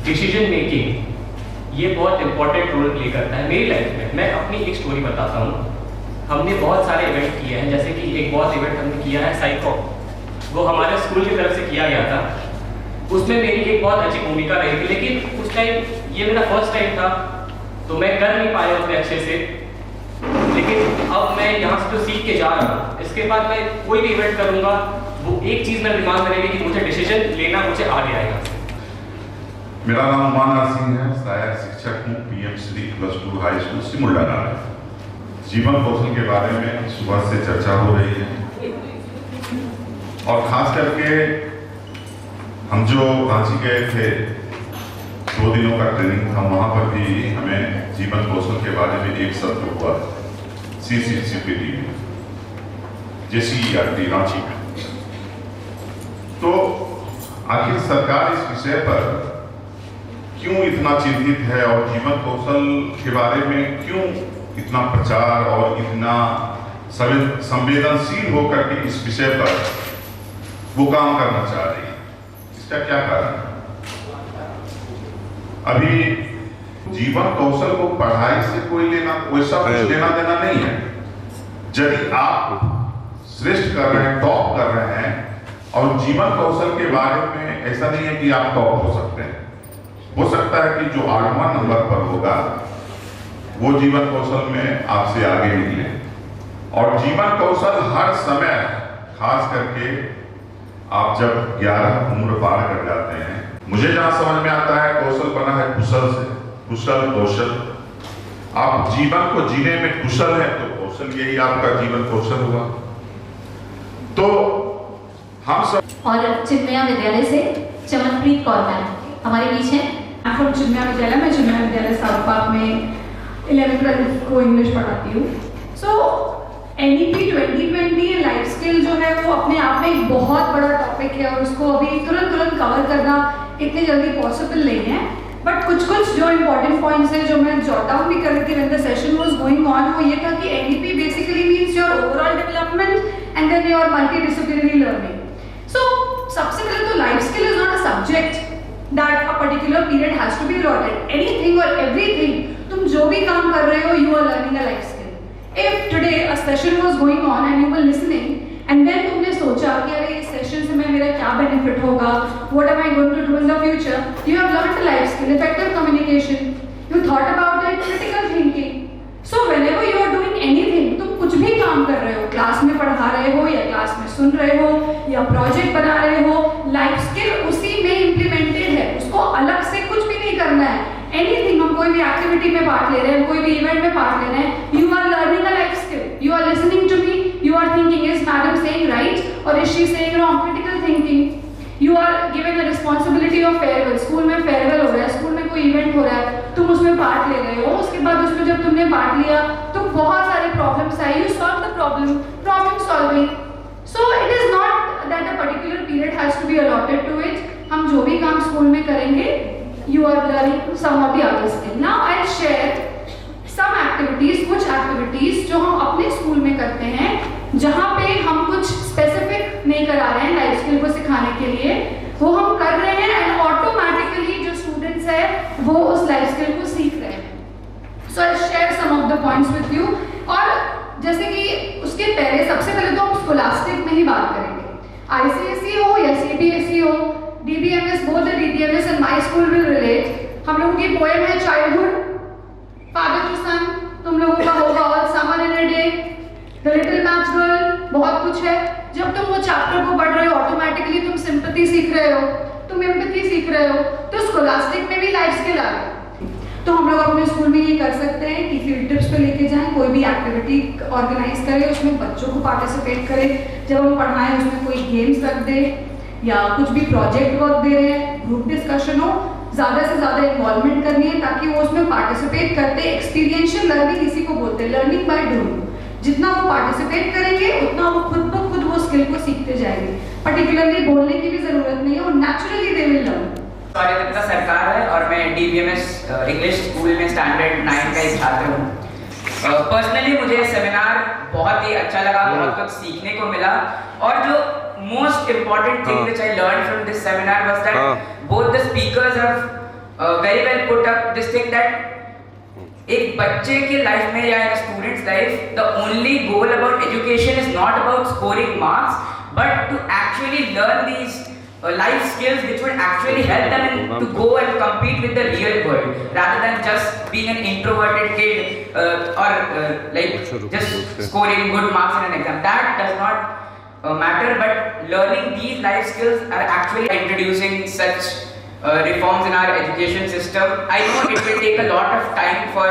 डिसीजन मेकिंग ये बहुत इंपॉर्टेंट रोल प्ले करता है मेरी लाइफ में। मैं अपनी एक स्टोरी बताता हूँ। हमने बहुत सारे इवेंट किए हैं, जैसे कि एक बहुत इवेंट हमने किया है साइको, वो हमारे स्कूल की तरफ से किया गया था। उसमें मेरी एक बहुत अच्छी भूमिका रही थी, लेकिन उस टाइम ये मेरा फर्स्ट टाइम था, तो मैं कर नहीं पाया उतने अच्छे से। लेकिन अब मैं यहाँ से जो सीख के जा रहा हूँ, इसके बाद मैं कोई भी इवेंट करूँगा, वो एक चीज़ मेरे दिमाग में रहेगी कि मुझे डिसीजन लेना मुझे आ गया आएगा। मेरा नाम माना सिंह है, सहायक शिक्षक हूँ PM Shri +2 high school Simulla में। जीवन कौशल के बारे में सुबह से चर्चा हो रही है, और खास करके हम जो रांची गए थे, 2 दिनों का ट्रेनिंग था, वहाँ पर भी हमें जीवन कौशल के बारे में एक सत्र हुआ CCCPD में, JCERT रांची में। तो आखिर सरकार इस विषय पर क्यों इतना चिंतित है, और जीवन कौशल के बारे में क्यों इतना प्रचार और इतना संवेदनशील होकर के इस विषय पर वो काम करना चाह रही है, इसका क्या कारण है? अभी जीवन कौशल को पढ़ाई से कोई लेना, वैसा कुछ लेना देना नहीं है। यदि आप श्रेष्ठ कर रहे हैं, टॉप कर रहे हैं, और जीवन कौशल के बारे में ऐसा नहीं है कि आप टॉप हो सकते हैं। हो सकता है कि जो 8वां नंबर पर होगा वो जीवन कौशल में आपसे आगे निकले। और जीवन कौशल हर समय, खास करके आप जब 11 उम्र पार कर जाते हैं, मुझे जहां समझ में आता है कौशल बना है कुशल से, कुशल कौशल। आप जीवन को जीने में कुशल है तो कौशल यही आपका जीवन कौशल हुआ। तो हम सब। और चिन्मया विद्यालय से चमनप्रीत कौर मैम हमारे बीच हैं। फ्रॉम चिन्मया विद्यालय, मैं चिन्मया विद्यालय साउथ पार्क में 11th 12th को इंग्लिश पढ़ाती हूँ। सो NEP 2020 या लाइफ स्किल जो है वो अपने आप में एक बहुत बड़ा टॉपिक है और उसको अभी तुरंत कवर करना इतनी जल्दी पॉसिबल नहीं है। बट कुछ जो इम्पोर्टेंट पॉइंट्स हैं जो मैं जॉट डाउन भी कर रही थी when the session was going on, वो ये था कि NEP basically means your overall development and then your multidisciplinary learning. So सबसे पहले तो life skill is not a subject that a particular period has to be allotted. Anything or everything, तुम जो भी काम कर रहे हो, you are learning a life skill. If today a session was going on and you were listening, and then तुमने सोचा कि अरे इस सेशन से मेरा क्या बेनिफिट होगा, what am I going to do in the future? You have learned a life skill, effective communication. You thought about it, critical thinking. So whenever you are doing anything, तुम कुछ भी काम कर रहे हो, क्लास में पढ़ा रहे हो या क्लास में सुन रहे हो या प्रोजेक्ट बना रहे हो, लाइफ स्किल उसी में इम्प्लीमेंटेड है, उसको अलग से कुछ भी नहीं करना है। एनीथिंग, हम कोई भी एक्टिविटी में पार्ट ले रहे हैं, कोई भी इवेंट में पार्ट ले रहे हैं, you are learning a life skill, you are listening to me, you are thinking is madam saying right और is she saying wrong, critical thinking. You are given the responsibility of farewell, school में farewell हो रहा है, school में कोई event हो रहा है, तुम उसमें पार्ट ले रहे हो, उसके बाद उसमें जब तुमने पार्ट लिया तो बहुत सारे प्रॉब्लम्स आए, you solve the problem solving. So it is not that a particular period has to be allotted to it. हम जो भी काम स्कूल में करेंगे, you are learning some of the other skill. Now I'll share some activities, कुछ activities जो हम अपने स्कूल में करते हैं, जहाँ पे हम कुछ स्पेसिफिक नहीं करा रहे हैं लाइफ स्किल को सिखाने के लिए, वो हम कर रहे हैं एंड ऑटोमेटिकली जो स्टूडेंट्स है वो उस लाइफ स्किल को सीख रहे हैं। So I'll share some of the points with you. और जैसे कि उसके पहले सबसे पहले तो हम स्कॉलास्टिक में ही बात करेंगे, ICSE हो या CBSE हो, DBMS, both the DBMS and my school will relate. हम लोगों की पोएम है चाइल्डहुड, फादर टू सन, तुम लोगों का होगा all summer in a day, the little match girl, बहुत कुछ है। जब तुम वो चैप्टर को पढ़ रहे हो ऑटोमेटिकली तुम सिंपैथी सीख रहे हो, तुम एम्पैथी सीख रहे हो, तो स्कॉलास्टिक में भी लाइफ स्किल आ गई। तो हम लोग अपने स्कूल में ये कर सकते हैं कि फील्ड ट्रिप्स पे लेके जाएं, कोई भी एक्टिविटी ऑर्गेनाइज करें, उसमें बच्चों को पार्टिसिपेट करें, जब हम पढ़ाएं उसमें कोई गेम्स रख दे या कुछ भी प्रोजेक्ट वर्क दे रहे हैं, ग्रुप डिस्कशन हो, ज़्यादा से ज़्यादा इन्वॉल्वमेंट करनी है ताकि वो उसमें पार्टिसिपेट करते। एक्सपीरियंशियल लर्निंग इसी को बोलते हैं, लर्निंग बाय डूइंग। जितना वो पार्टिसिपेट करेंगे उतना वो खुद ब खुद वो स्किल को सीखते जाएंगे, पर्टिकुलरली बोलने की भी ज़रूरत नहीं है, वो नेचुरली दे विल लर्न। स्वागत सरकार है और मैं DBMS इंग्लिश स्कूल में स्टैंडर्ड 9 का एक छात्र हूँ। पर्सनली मुझे सेमिनार बहुत ही अच्छा लगा, बहुत कुछ सीखने को मिला और जो most important thing which I learned from this seminar was that both the speakers have very well put up this thing that एक बच्चे के लाइफ में या students life the only goal about education is not about scoring marks but to actually learn these life skills which would actually help them to go and compete with the real world rather than just being an introverted kid or like just scoring good marks in an exam. That does not matter, but learning these life skills are actually introducing such reforms in our education system. I know it will take a lot of time for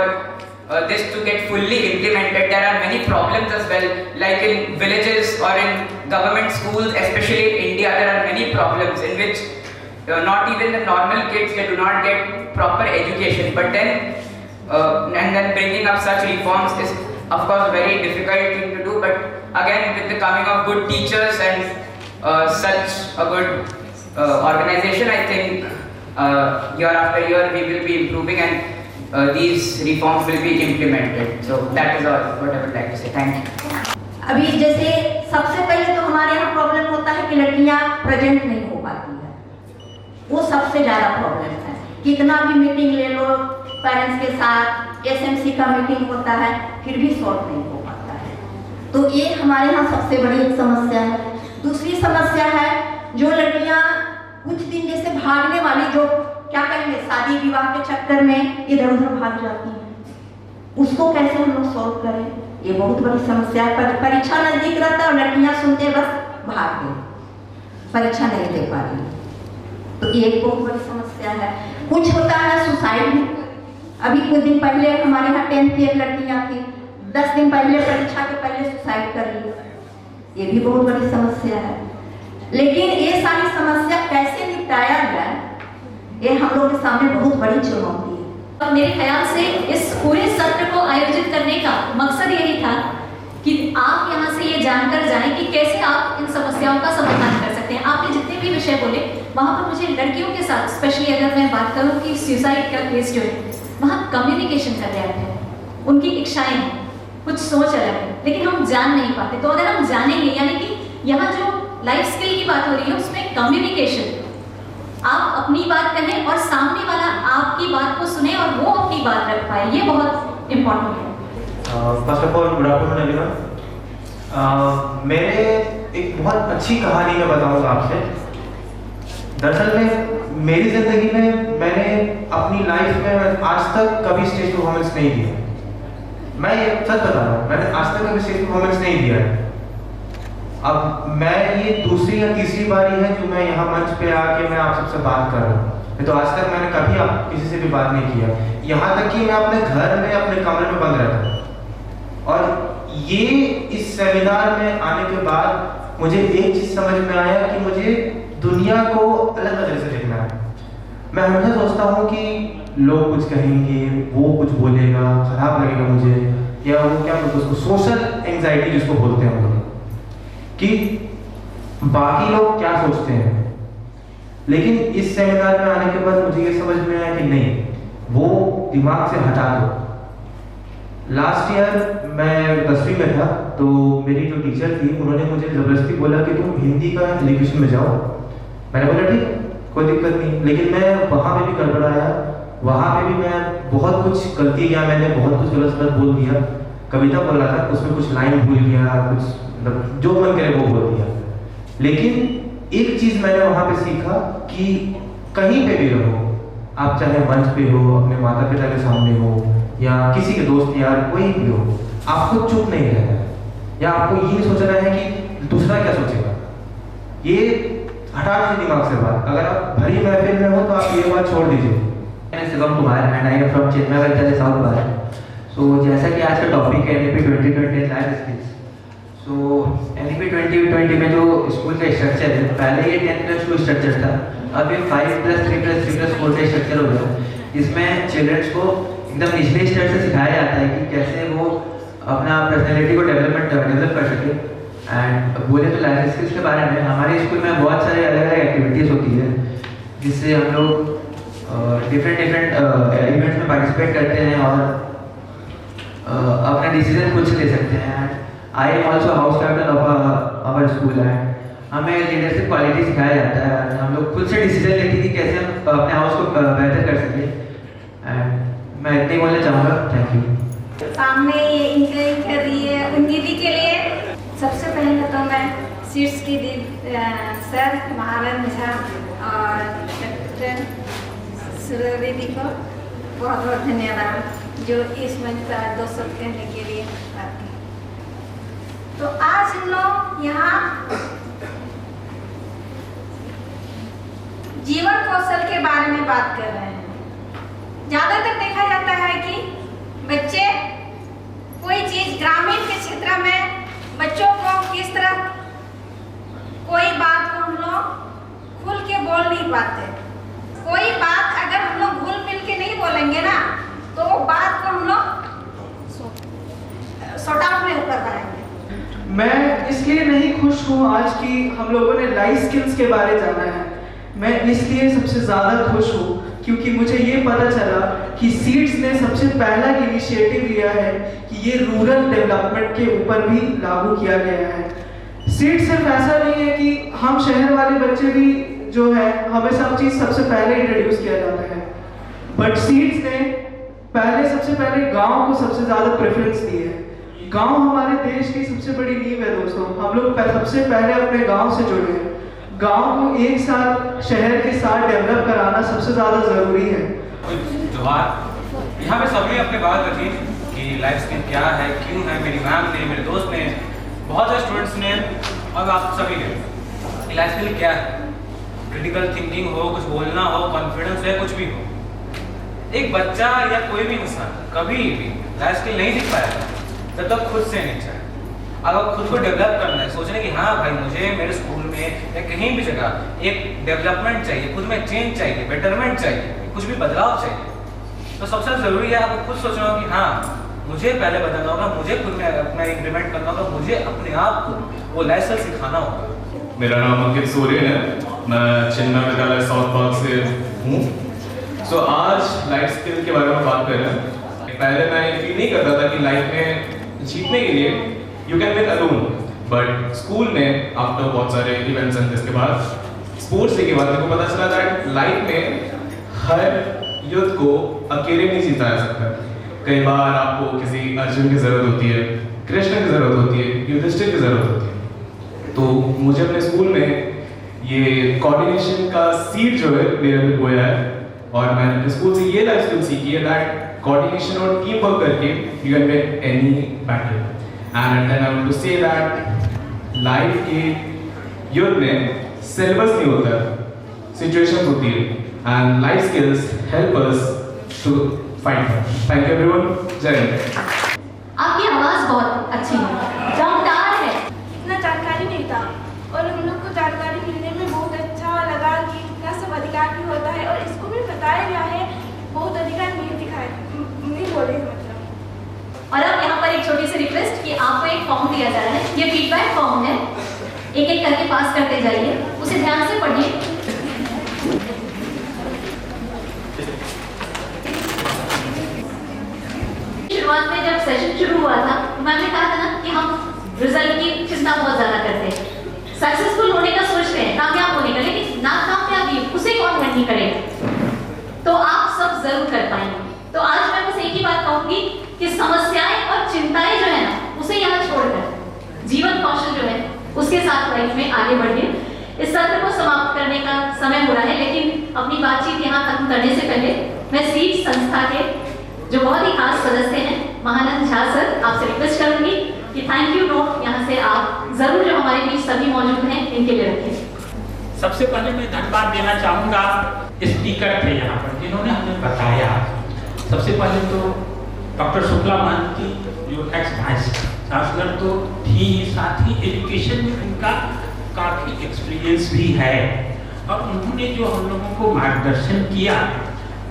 this to get fully implemented. There are many problems as well, like in villages or in government schools, especially in India, there are many problems in which not even the normal kids, they do not get proper education. But then and then bringing up such reforms is of course a very difficult thing to do, but again with the coming of good teachers and such a good organization, I think year after year we will be improving and these reforms will be implemented. So that is all what I would like to say. Thank you. अभी जैसे सबसे पहले तो हमारे यहाँ problem होता है कि लड़कियाँ प्रेजेंट नहीं हो पाती है, वो सबसे ज़्यादा प्रॉब्लम है। कितना भी मीटिंग ले लो पेरेंट्स के साथ, SMC का मीटिंग होता है, फिर भी सॉल्व नहीं हो पाता है। तो ये हमारे यहाँ सबसे बड़ी एक समस्या है। दूसरी समस्या है जो लड़कियाँ कुछ दिन जैसे भागने वाली, जो क्या करेंगे शादी विवाह के चक्कर में इधर उधर भाग जाती हैं, उसको कैसे हम लोग सॉल्व करें, ये बहुत बड़ी समस्या है। परीक्षा नजदीक रहता है और लड़कियां सुनते बस भाग गई, परीक्षा नहीं दे पा रही, तो ये एक बहुत बड़ी समस्या है। कुछ होता है सुसाइड भी। अभी कुछ दिन पहले हमारे यहाँ 10th की एक लड़कियां थी, 10 दिन पहले परीक्षा के पहले सुसाइड कर ली, ये भी बहुत बड़ी समस्या है। लेकिन ये सारी समस्या कैसे निपटाया जाए, ये हम लोग के सामने बहुत बड़ी चुनौती है। और मेरे ख्याल से इस पूरे सत्र को आयोजित करने का मकसद यही था कि आप यहाँ से ये जानकर जाएं कि कैसे आप इन समस्याओं का समाधान कर सकते हैं। आपने जितने भी विषय बोले वहाँ पर मुझे लड़कियों के साथ स्पेशली अगर मैं बात करूँ कि सुसाइड का केस जो है वहाँ कम्युनिकेशन का गैप है, उनकी इच्छाएं हैं, कुछ सोच अलग है, लेकिन हम जान नहीं पाते। तो अगर हम जानेंगे, यानी कि यहाँ जो लाइफ स्किल की बात हो रही है उसमें कम्युनिकेशन, आप अपनी बात कहें और सामने वाला आपकी बात को सुने और वो अपनी बात रख पाए, ये बहुत इम्पोर्टेंट है। First of all good afternoon everyone. मेरे एक बहुत अच्छी कहानी मैं बताऊंगा आपसे। दरअसल में मेरी ज़िंदगी में मैंने अपनी लाइफ में आज तक कभी स्टेज परफॉर्मेंस नहीं दिया। मैं ये सच बता रहा हूँ, मैंने आज तक कभी स्टेज परफॉर्मेंस नहीं दिया है। अब मैं ये दूसरी या तीसरी बारी है जो मैं यहाँ मंच पे आके मैं आप सबसे बात कर रहा हूँ। तो आज तक मैंने कभी आप किसी से भी बात नहीं किया, यहाँ तक कि मैं अपने घर में अपने कमरे में बंद रहता हूँ। और ये इस सेमिनार में आने के बाद मुझे एक चीज़ समझ में आया कि मुझे दुनिया को अलग नजर से देखना है। मैं हमेशा सोचता हूँ कि लोग कुछ कहेंगे, वो कुछ बोलेगा, खराब लगेगा मुझे, या वो क्या बोलते हैं उसको, सोशल एंजाइटी जिसको बोलते हैं हम लोग, कि बाकी लोग क्या सोचते हैं। लेकिन इस सेमिनार में आने के बाद मुझे ये समझ में आया कि नहीं, वो दिमाग से हटा दो। लास्ट ईयर मैं 10वीं में था, तो मेरी जो टीचर थी उन्होंने मुझे ज़बरदस्ती बोला कि तुम हिंदी का एजुकेशन में जाओ। मैंने बोला ठीक, कोई दिक्कत नहीं। लेकिन मैं वहाँ पे भी गड़बड़ाया, वहाँ पे भी मैं बहुत कुछ गलती किया, मैंने बहुत कुछ गलत बोल दिया। कविता बोल रहा था, उसमें कुछ लाइन भूल गया, कुछ मतलब जो मन करे वो बोल दिया। लेकिन एक चीज़ मैंने वहाँ पे सीखा कि कहीं पे भी रहो, आप चाहे मंच पे हो, अपने माता पिता के सामने हो, या किसी के दोस्त यार कोई भी हो, आपको चुप नहीं रहना है, या आपको ये नहीं सोचना है कि दूसरा क्या सोचेगा। ये हटा दीजिए दिमाग से बात। अगर आप भरी महफिल में हो तो आप ये बात छोड़ दीजिए। मैं Shivam Kumar and I am from Chennai विद्यालय साउथ भारत। सो जैसा कि आज का टॉपिक है NEP 2020 लाइफ स्किल्स। सो NEP 2020 में जो स्कूल का स्ट्रक्चर है, पहले ये 10+2 स्ट्रक्चर था, अब ये 5+3+3+4 का स्ट्रक्चर हो गया। इसमें चिल्ड्रंस को एकदम निचले स्तर से सिखाया जाता है कि कैसे वो अपना पर्सनैलिटी को डेवलप कर सके। एंड बोले तो लाइफ स्किल्स के बारे में हमारे स्कूल में बहुत सारे अलग अलग एक्टिविटीज़ होती है, जिससे हम लोग डिफरेंट इवेंट्स में पार्टिसिपेट करते हैं और अपना डिसीजन खुद से ले सकते हैं। I am also house captain of our school है। हमें लीडरशिप क्वालिटी सिखाया जाता है, हम लोग खुद से डिसीजन लेते हैं कि कैसे हम अपने हाउस को बेहतर कर सकें। एंड मैं इतना ही बोलना चाहूँगा, थैंक यू। सामने ये इंक्लाइन कर रही है उन दीदी के लिए सबसे पहले तो मैं सीट्स की सर महाराज झा और कैप्टन सुरभि दीदी को बहुत बहुत धन्यवाद जो इस मंच पर 2 शब्द कहने के लिए आते हैं। तो आज हम लोग यहाँ जीवन कौशल के बारे में बात कर रहे हैं। ज़्यादातर देखा जाता है कि बच्चे कोई चीज़ ग्रामीण के क्षेत्र में बच्चों को किस तरह कोई बात को हम लोग खुल के बोल नहीं पाते। कोई बात अगर हम लोग घुल मिल के नहीं बोलेंगे ना तो वो बात को हम लोग सॉर्ट आउट नहीं कर पाएंगे। मैं इसलिए नहीं खुश हूँ आज कि हम लोगों ने लाइफ स्किल्स के बारे जाना है। मैं इसलिए सबसे ज़्यादा खुश हूँ क्योंकि मुझे ये पता चला कि सीड्स ने सबसे पहला इनिशिएटिव लिया है कि ये रूरल डेवलपमेंट के ऊपर भी लागू किया गया है। सीड्स सिर्फ ऐसा नहीं है कि हम शहर वाले बच्चे भी जो है हमें सब चीज़ सबसे पहले इंट्रोड्यूस किया जाता है, बट सीड्स ने सबसे पहले गांव को सबसे ज़्यादा प्रेफरेंस दी है। गांव हमारे देश की सबसे बड़ी नींव है दोस्तों। हम लोग सबसे पहले अपने गांव से जुड़े हैं। गांव को एक साथ शहर के साथ डेवलप कराना सबसे ज़्यादा ज़रूरी है। जोहार। यहाँ पे सभी अपने बात रखी कि लाइफ स्किल क्या है, क्यों है। मेरी मैम ने, मेरे दोस्त ने, बहुत सारे स्टूडेंट्स ने और आप सभी ने लाइफ स्किल क्या है। क्रिटिकल थिंकिंग हो, कुछ बोलना हो, कॉन्फिडेंस है, कुछ भी हो। एक बच्चा या कोई भी इंसान कभी भी लाइफ स्किल नहीं सीख पाएगा जब तक खुद से नहीं चाहे। अगर खुद को डेवलप करना है, सोचना कि हाँ भाई मुझे मेरे स्कूल में या कहीं भी जगह एक डेवलपमेंट चाहिए, खुद में चेंज चाहिए, बेटरमेंट चाहिए, कुछ भी बदलाव चाहिए, तो सबसे ज़रूरी है आपको खुद सोचना कि हाँ मुझे पहले बताना होगा, मुझे खुद में अपना इम्प्लीमेंट करना होगा, मुझे अपने आप को वो लाइफ स्किल सिखाना होगा। मेरा नाम अंकित सोरेन है, मैं चिन्मय विद्यालय साउथ पार्क से हूँ। सो आज लाइफ स्किल के बारे में बात कर रहे हैं। पहले मैं फील नहीं करता था कि लाइफ में जीतने के लिए you can win alone, but school में आफ्टर बहुत सारे इवेंट्स एंड इसके बाद स्पोर्ट्स डे के बाद मेरे को पता चला दैट लाइफ में हर युद्ध को अकेले नहीं जीता जा सकता। कई बार आपको किसी अर्जुन की जरूरत होती है, कृष्ण की जरूरत होती है, युधिष्ठिर की जरूरत होती है। तो मुझे अपने स्कूल में ये कोऑर्डिनेशन का सीड जो है मेरे अंदर बोया है, और मैंने स्कूल से ये लाइफ स्किल सीखी है दैट कोऑर्डिनेशन और टीम वर्क करके you can win any battle. And then I want to say that life के युद्ध में सिलेबस नहीं होता, सिचुएशंस होती है, and life skills help us to fight. Thank you everyone, जय हिंद। आपकी आवाज बहुत अच्छी है, चमकदार है। इतना जानकारी नहीं था और हम लोग को जानकारी मिलने में बहुत अच्छा लगा कि इतना सब अधिकार भी होता है, और इसको भी बताया गया है, बहुत अधिकार नहीं बोले मतलब। और अब यहाँ पर एक छोटी सी रिक्वेस्ट कि आपको एक फॉर्म दिया जा रहा है, ये फीडबैक फॉर्म है, एक एक करके पास करते जाइए, उसे ध्यान से पढ़िए। शुरुआत में जब सेशन शुरू हुआ था, मैंने कहा था ना कि हम रिजल्ट की चिंता बहुत ज्यादा करते हैं, सक्सेसफुल होने का सोचते हैं, कामयाब होने का, लेकिन ना कामयाबी उसे कौन नहीं करेगा। तो आप सब जरूर कर पाएंगे। तो आज मैं बस एक ही बात कहूंगी कि समस्याएं और चिंताएं जो है ना, उसे यहाँ छोड़कर जीवन कौशल जो है उसके साथ लाइफ में आगे बढ़िए। इस सत्र को समाप्त करने का समय हो रहा है, लेकिन अपनी बातचीत यहाँ खत्म करने से पहले मैं सीड्स संस्था के जो बहुत ही खास सदस्य हैं महानंद झा सर, आपसे रिक्वेस्ट करूंगी कि थैंक यू नोट यहाँ से आप जरूर जो हमारे बीच सभी मौजूद हैं इनके लिए रखें। सबसे पहले मैं धन्यवाद देना चाहूँगा स्पीकर थे यहाँ पर जिन्होंने हमें बताया। सबसे पहले तो डॉक्टर शुक्ला महंती जो एक्स वाइस चांसलर तो थी ही, साथ ही एजुकेशन में उनका काफ़ी एक्सपीरियंस भी है, और उन्होंने जो हम लोगों को मार्गदर्शन किया,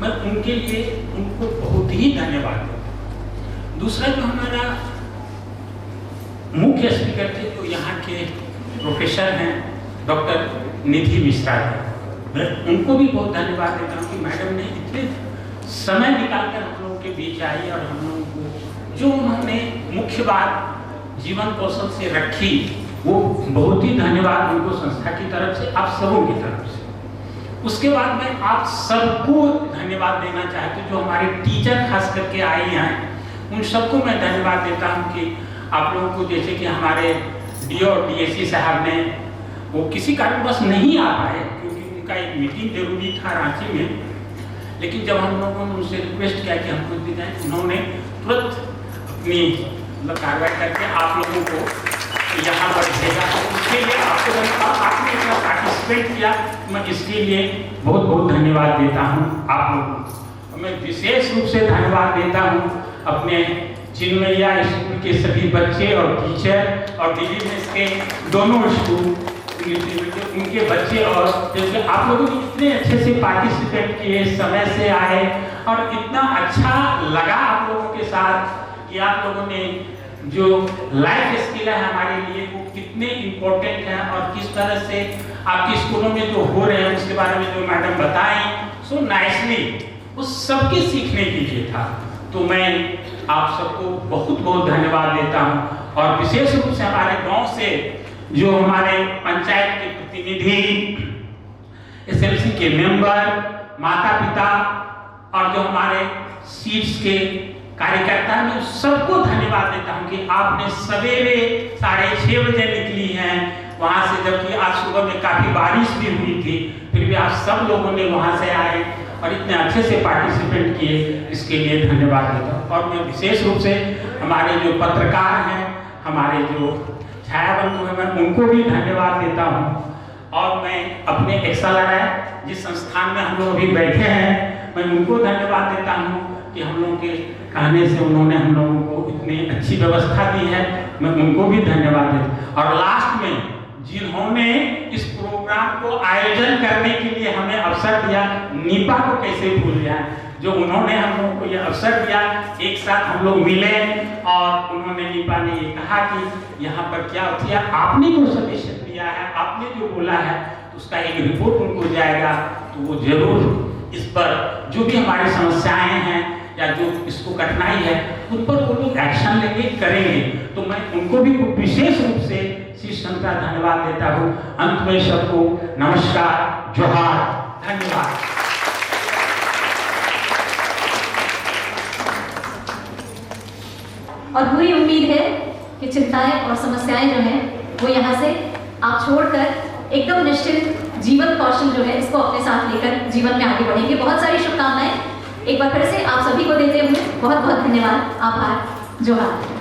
मैं उनके लिए उनको बहुत ही धन्यवाद देता। दूसरा जो हमारा मुख्य स्पीकर थे जो यहाँ के प्रोफेसर हैं डॉक्टर निधि मिश्रा जी, मैं उनको भी बहुत धन्यवाद देता हूँ कि मैडम ने इतने समय निकालकर हम लोगों के बीच आई, और हम लोगों को जो उन्होंने मुख्य बात जीवन कौशल से रखी, वो बहुत ही धन्यवाद उनको संस्था की तरफ से, आप सबों की तरफ से। उसके बाद मैं आप सबको धन्यवाद देना चाहती हूँ जो हमारे टीचर खास करके आए हैं, उन सबको मैं धन्यवाद देता हूँ कि आप लोगों को, जैसे कि हमारे डीओ और डीएससी साहब ने, वो किसी कारणवश नहीं आ पाए क्योंकि उनका एक मीटिंग जरूरी था रांची में, लेकिन जब हम लोगों ने उनसे रिक्वेस्ट किया कि हमको दी जाए, उन्होंने तुरंत अपनी कार्रवाई करके आप लोगों को यहाँ पर भेजा। उसके लिए आपको धन्यवाद, आपने इतना पार्टिसिपेट किया, मैं इसके लिए बहुत बहुत धन्यवाद देता हूँ आप लोगों को। मैं विशेष रूप से धन्यवाद देता हूँ अपने चिन्मया स्कूल के सभी बच्चे और टीचर, और दिल्ली में इसके दोनों स्कूल उनके बच्चे, और जैसे आप लोगों ने इतने अच्छे से पार्टिसिपेट किए, समय से आए, और इतना अच्छा लगा आप लोगों के साथ कि आप लोगों ने जो लाइफ स्किल है हमारे लिए वो कितने इम्पोर्टेंट हैं, और किस तरह से आपके स्कूलों में जो हो रहे हैं उसके बारे में जो मैडम बताएं सो नाइसली, उस सबके सीखने के लिए था। तो मैं आप सबको बहुत बहुत धन्यवाद देता हूँ, और विशेष रूप से हमारे गांव से जो हमारे पंचायत के प्रतिनिधि, एसएलसी के मेंबर, माता पिता, और जो हमारे सीट्स के कार्यकर्ता, मैं सबको धन्यवाद देता हूं कि आपने सवेरे 6:30 बजे निकली हैं वहां से, जबकि आज सुबह में काफी बारिश भी हुई थी, फिर भी आप सब लोगों ने वहां से आए और इतने अच्छे से पार्टिसिपेट किए, इसके लिए धन्यवाद देता हूँ। और मैं विशेष रूप से हमारे जो पत्रकार हैं, हमारे जो छाया बंधु हैं, मैं उनको भी धन्यवाद देता हूँ। और मैं अपने एक्सएलआरआई जिस संस्थान में हम लोग अभी बैठे हैं, मैं उनको धन्यवाद देता हूँ कि हम लोगों के कहने से उन्होंने हम लोगों को इतनी अच्छी व्यवस्था दी है, मैं उनको भी धन्यवाद देता हूँ। और लास्ट में जिन्होंने इस प्रोग्राम प्रोग्राम को आयोजन करने के लिए हमें अवसर दिया। नीपा को कैसे भूल जाए, जो उन्होंने हम लोगों को ये अवसर दिया, एक साथ हम लोग मिले और उन्होंने नीपा ने ये कहा कि यहाँ पर क्या होती है, आपने जो सजेशन दिया है, आपने जो बोला है, उसका एक रिपोर्ट उनको जाएगा, तो वो जरूर इस पर जो भी हमारी समस्याएं हैं या जो इसको कठिनाई है उन पर वो लोग एक्शन लेंगे, करेंगे। तो मैं उनको भी विशेष रूप से शीर्षण का धन्यवाद देता हूँ। अंत में सबको नमस्कार, जोहार, धन्यवाद। और पूरी उम्मीद है कि चिंताएं और समस्याएं जो हैं वो यहाँ से आप छोड़कर एकदम निश्चित जीवन कौशल जो है इसको अपने साथ लेकर जीवन में आगे बढ़ेंगे। बहुत सारी शुभकामनाएं एक बार फिर से आप सभी को देते हुए बहुत बहुत धन्यवाद, आभार, जोहार।